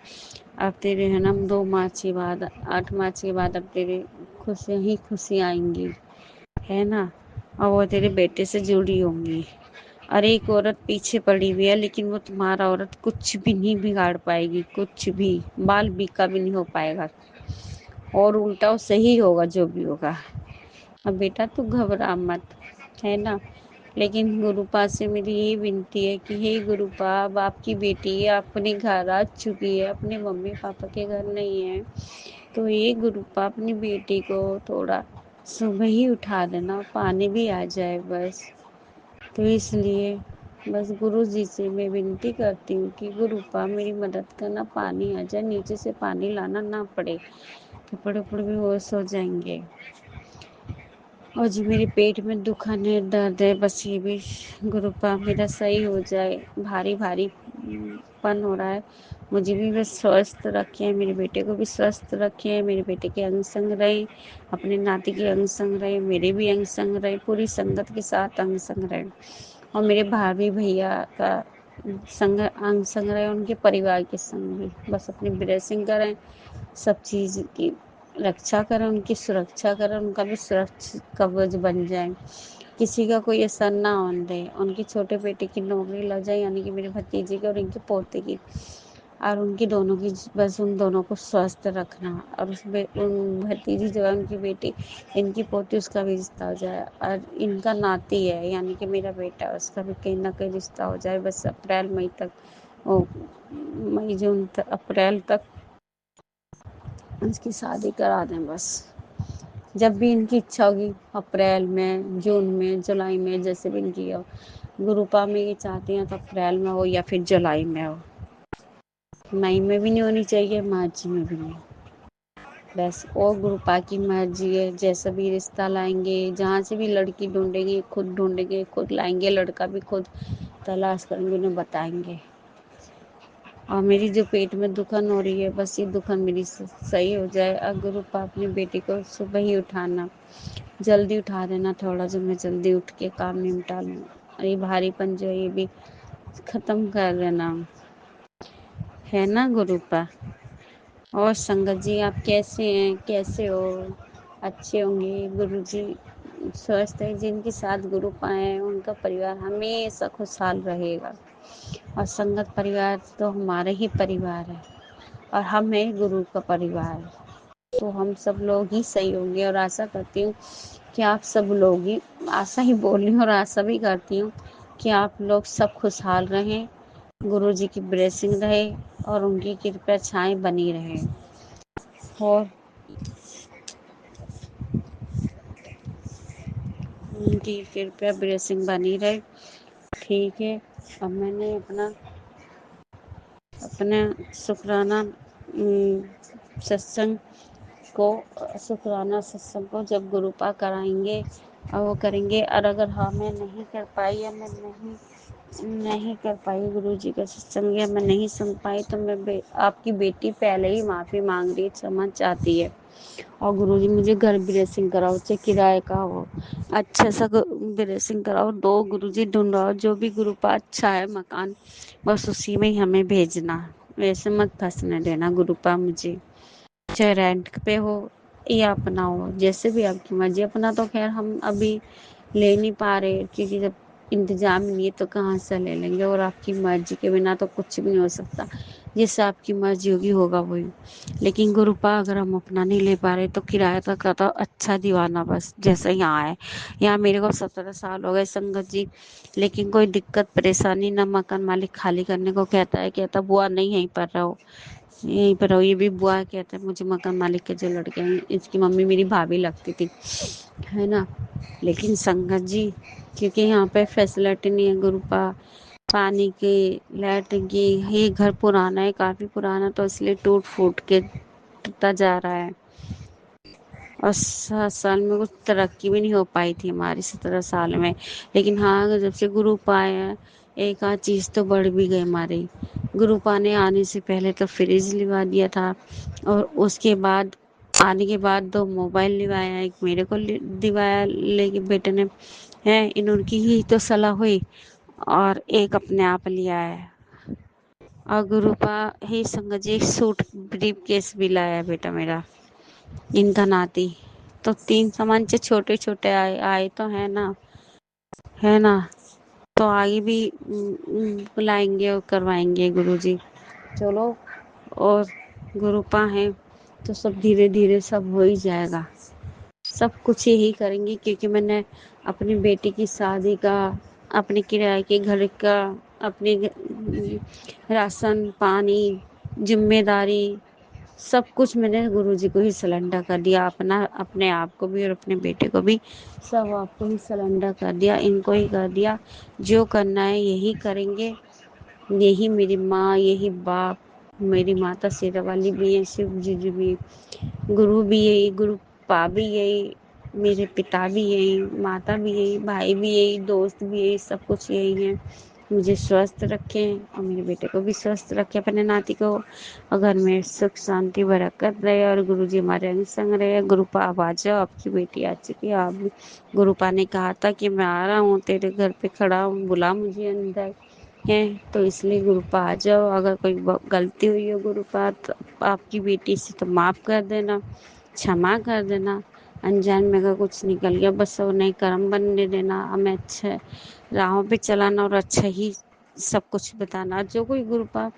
अब तेरे है ना 2 मार्च के बाद, 8 मार्च के बाद अब तेरे खुशियाँ ही खुशियाँ आएंगी, है ना, और वो तेरे बेटे से जुड़ी होंगी। और एक औरत पीछे पड़ी हुई है, लेकिन वो तुम्हारा औरत कुछ भी नहीं बिगाड़ पाएगी, कुछ भी बाल बीका भी नहीं हो पाएगा, और उल्टा वो सही होगा जो भी होगा। अब बेटा तू घबरा मत, है ना। लेकिन गुरुपा से मेरी यही विनती है कि हे गुरुपा, अब आपकी बेटी अपने घर आ चुकी है, अपने मम्मी पापा के घर नहीं है, तो ये गुरुपा अपनी बेटी को थोड़ा सुबह ही उठा देना, पानी भी आ जाए बस। तो इसलिए बस गुरु जी से मैं विनती करती हूँ कि गुरुपा मेरी मदद करना, पानी आ जाए, नीचे से पानी लाना ना पड़े, कपड़े उपड़े भी होश हो जाएंगे। और जो मेरे पेट में दुखन है, दर्द है, बस ये भी गुरुपा मेरा सही हो जाए, भारी भारी पन हो रहा है, मुझे भी बस स्वस्थ रखें, मेरे बेटे को भी स्वस्थ रखें, मेरे बेटे के अंग संग रहे, अपने नाती के अंग संग रहे, मेरे भी अंग संग रहे, पूरी संगत के साथ अंग संग रहे, और मेरे भाभी भैया का संग अंग संग रहे, उनके परिवार के संग भी बस अपनी ब्लेसिंग करें, सब चीज़ की रक्षा करें, उनकी सुरक्षा करें, उनका भी सुरक्षित कवच बन जाए, किसी का कोई असर ना होने दे, उनके छोटे बेटे की नौकरी लग जाए, यानी कि मेरे भतीजे की और इनके पोते की, और उनकी दोनों की बस उन दोनों को स्वस्थ रखना, और उन भतीजी जो है उनकी बेटी, इनकी पोती, उसका भी रिश्ता हो जाए, और इनका नाती है यानी कि मेरा बेटा, उसका भी कहीं ना कहीं रिश्ता हो जाए, बस अप्रैल मई तक, मई जून तक, अप्रैल तक उसकी शादी करा दें बस। जब भी इनकी इच्छा होगी, अप्रैल में, जून में, जुलाई में, जैसे भी इनकी हो, गुरुपा में ये चाहती हैं तो अप्रैल में हो या फिर जुलाई में हो, मई में भी नहीं होनी चाहिए, मार्च में भी नहीं, बस। और गुरुपा की मर्जी है, जैसा भी रिश्ता लाएंगे, जहाँ से भी लड़की ढूंढेंगे, खुद लाएंगे, लड़का भी खुद तलाश करेंगे, उन्हें बताएंगे। और मेरी जो पेट में दुखन हो रही है, बस ये दुखन मेरी सही हो जाए। और गुरुपा अपनी बेटी को सुबह ही उठाना, जल्दी उठा देना थोड़ा, जो मैं जल्दी उठ के काम निपटा लूँ, और ये भारीपन जो है ये भी खत्म कर देना, है ना गुरुपा। और संगत जी आप कैसे हैं, कैसे हो? अच्छे होंगे। गुरुजी स्वस्थ है, जिनके साथ गुरुपा है उनका परिवार हमेशा खुशहाल रहेगा, और संगत परिवार तो हमारा ही परिवार है, और हम हैं गुरु का परिवार, तो हम सब लोग ही सही होंगे। और आशा करती हूँ कि आप सब लोग ही, आशा ही बोल रही हूँ और आशा भी करती हूँ कि आप लोग सब खुशहाल रहें, गुरु जी की ब्लेसिंग रहे, और उनकी कृपा छाएं बनी रहे, और उनकी कृपया ब्लेसिंग बनी रहे। ठीक है, अब मैंने अपना शुक्राना सत्संग को शुक्राना सत्संग को जब गुरुपा कराएंगे और वो करेंगे, और अगर हाँ मैं नहीं कर पाई, या मैं नहीं कर पाई गुरु जी का सत्संग, या मैं नहीं सुन पाई, तो मैं आपकी बेटी पहले ही माफ़ी मांग रही है, क्षमा चाहती है। और गुरु जी मुझे घर ब्लेसिंग कराओ, चाहे किराए का हो, अच्छा सा ब्लेसिंग कराओ, दो गुरु जी ढूंढाओ, जो भी गुरुपा अच्छा है मकान, बस उसी में ही हमें भेजना, वैसे मत फंसने देना गुरुपा मुझे, चाहे रेंट पे हो या अपना हो, जैसे भी आपकी मर्जी। अपना तो खैर हम अभी ले नहीं पा रहे, क्योंकि जब इंतजाम नहीं है तो कहाँ से ले लेंगे, और आपकी मर्जी के बिना तो कुछ भी नहीं हो सकता, जैसे आपकी मर्जी होगी होगा वही। लेकिन गुरुपा अगर हम अपना नहीं ले पा रहे तो किराया तक का तो अच्छा दीवाना, बस जैसा यहाँ है। यहाँ मेरे को 17 साल हो गए संगत जी, लेकिन कोई दिक्कत परेशानी ना, मकान मालिक खाली करने को कहता बुआ नहीं यहीं पर रहो, यहीं पर रहो। ये भी बुआ कहता है, मुझे मकान मालिक के जो लड़के हैं, इसकी मम्मी मेरी भाभी लगती थी, है ना। लेकिन संगत जी, क्योंकि यहाँ पे फैसिलिटी नहीं है गुरुपा, पानी की, लैट्रिन की, ये घर पुराना है, काफ़ी पुराना, तो इसलिए टूट फूट के टूटता जा रहा है, और 7 साल में कुछ तरक्की भी नहीं हो पाई थी हमारी 17 साल में। लेकिन हाँ, जब से गुरुपा आए हैं, एक आध चीज़ तो बढ़ भी गई हमारी। गुरुपा ने आने से पहले तो फ्रिज लिवा दिया था, और उसके बाद आने के बाद 2 मोबाइल लिवाया, एक मेरे को दिवाया लेके बेटे ने है, इन उनकी ही तो सलाह हुई, और एक अपने आप लिया है। और गुरुपा ही संगत जी एक सूट ब्रीफ केस भी लाया बेटा मेरा, इनका नाती। तो 3 सामान से छोटे छोटे आए तो है ना। तो आगे भी बुलाएंगे और करवाएंगे गुरुजी। चलो, और गुरुपा है तो सब धीरे धीरे सब हो ही जाएगा। सब कुछ यही करेंगे, क्योंकि मैंने अपनी बेटी की शादी का, अपने किराए के घर का, अपने राशन पानी जिम्मेदारी सब कुछ मैंने गुरुजी को ही सिलेंडर कर दिया। अपने आप को भी और अपने बेटे को भी सब आपको ही सिलेंडर कर दिया, इनको ही कर दिया। जो करना है यही करेंगे। यही मेरी माँ, यही बाप, मेरी माता शेरावाली भी है, शिव जी भी, गुरु भी यही, गुरु पा भी यही, मेरे पिता भी यही, माता भी यही, भाई भी यही, दोस्त भी यही, सब कुछ यही है। मुझे स्वस्थ रखें और मेरे बेटे को भी स्वस्थ रखें, अपने नाती को, और घर में सुख शांति बरकत रहे, और गुरुजी हमारे अंग संग रहे। गुरुपा आप आ जाओ, आपकी बेटी आ चुकी है। आप भी, गुरुपा ने कहा था कि मैं आ रहा हूँ, तेरे घर पे खड़ा हूँ, बुला मुझे अंदर है। तो इसलिए गुरुपा आ जाओ। अगर कोई गलती हुई हो गुरुपा तो आपकी बेटी से तो माफ़ कर देना, क्षमा कर देना। अनजान में अगर कुछ निकल गया, बस वो नहीं कर्म बनने देना, हमें अच्छे राहों पे चलाना और अच्छा ही सब कुछ बताना। जो कोई गुरुपा,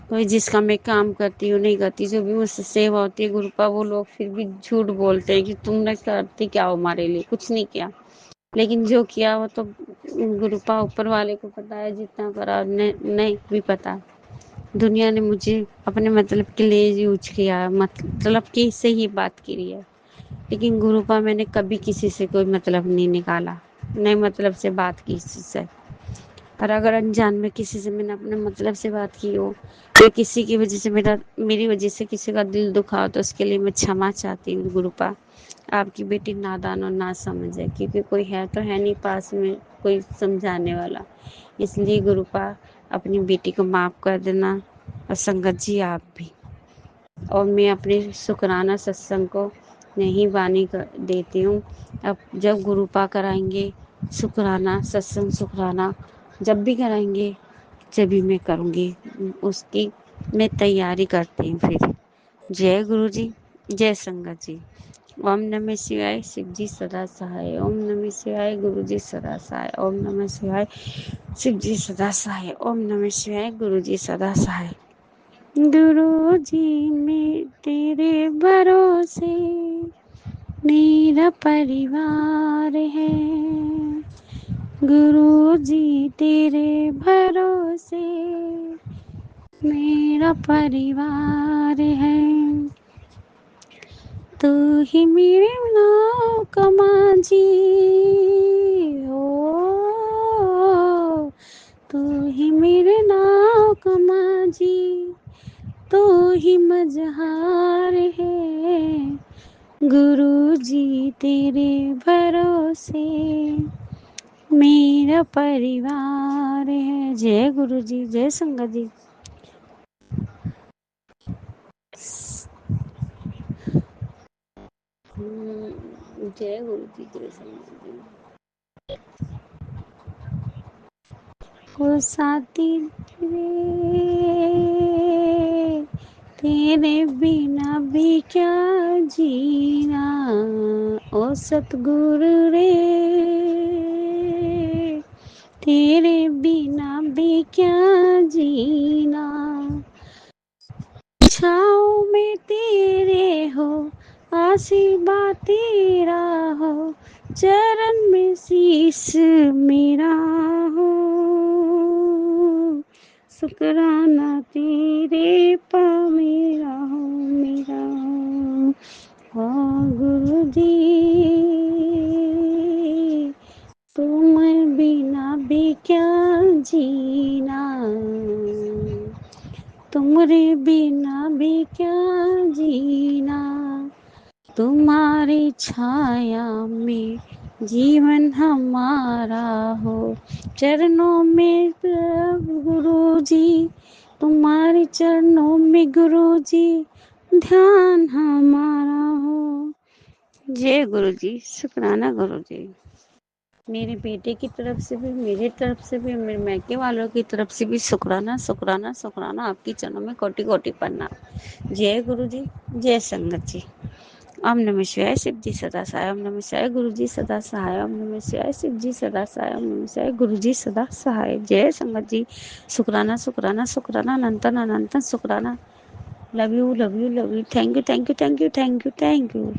कोई जिसका मैं काम करती हूँ नहीं करती, जो भी मुझसे सेवा होती है गुरुपा, वो लोग फिर भी झूठ बोलते हैं कि तुमने करती क्या हो हमारे लिए, कुछ नहीं किया। लेकिन जो किया वो तो गुरुपा ऊपर वाले को पता है, जितना करा नहीं भी पता। दुनिया ने मुझे अपने मतलब के लिए यूज किया, मतलब की से ही बात करी है। लेकिन गुरुपा मैंने कभी किसी से कोई मतलब नहीं निकाला, नहीं मतलब से बात की किसी से। और अगर अनजान में किसी से मैंने अपने मतलब से बात की हो, तो किसी की वजह से मेरी वजह से किसी का दिल दुखा हो, तो उसके लिए मैं क्षमा चाहती हूँ गुरुपा। आपकी बेटी नादान और ना समझ है, क्योंकि कोई है तो है नहीं पास में कोई समझाने वाला। इसलिए गुरुपा अपनी बेटी को माफ़ कर देना, और संगत जी आप भी। और मैं अपने शुक्राना सत्संग को नहीं वाणी कर देती हूँ। अब जब गुरुपा कराएंगे शुक्राना सत्संग, शुक्राना जब भी कराएंगे, जब भी मैं करूँगी, उसकी मैं तैयारी करती हूँ फिर। जय गुरु जी, जय संगत जी। ओम नमः शिवाय, शिव जी सदा सहाय। ओम नमः शिवाय, गुरु जी सदा सहाय। ओम नमः शिवाय, शिव जी सदा सहाय। ओम नमः शिवाय, गुरु जी सदा सहाय। गुरु जी में तेरे भरोसे मेरा परिवार है। गुरु जी तेरे भरोसे मेरा परिवार है। तू ही मेरे नाव का माझी हो, तू ही मेरे नाव का माझी, तू ही मझहार है। गुरु जी तेरे भरोसे मेरा परिवार है। जय गुरु जी, जय संगत जी। जय गुरु जी, जय संगत जी। ओ साथी तेरे बिना भी क्या जीना, ओ सतगुरु रे तेरे बिना भी क्या जीना। छाँव में तेरे हो, आशीर्वाद तेरा हो, चरण में शीश मेरा हो। शुक्राना तेरे पा मेरा हो, मेरा हो गुरु जी। तुम बिना भी क्या जीना, तुम्हारे बिना भी क्या जीना। तुम्हारी छाया में जीवन हमारा हो, चरणों में गुरु जी, तुम्हारे चरणों में गुरु जी ध्यान हमारा हो। जय गुरु जी, शुक्राना गुरु जी। मेरे बेटे की तरफ से भी, मेरी तरफ से भी, मेरे मैके वालों की तरफ से भी शुक्राना शुक्राना शुक्राना। आपकी चरणों में कोटि कोटि प्रणाम। जय गुरु जी, जय संगत जी। ओम नमः शिवाय। शिव जी सदा सहाय। ओम नमः शिवाय। गुरु जी सदा सहाय। ओम नमः शिवाय। शिव जी सदा सहाय। ओम नमः शिवाय। गुरु जी सदा सहाय। जय संगत जी। शुक्राना शुक्राना शुक्राना, अनंतन अनंतन शुक्राना। Love you love you love you. Thank you thank you thank you thank you thank you.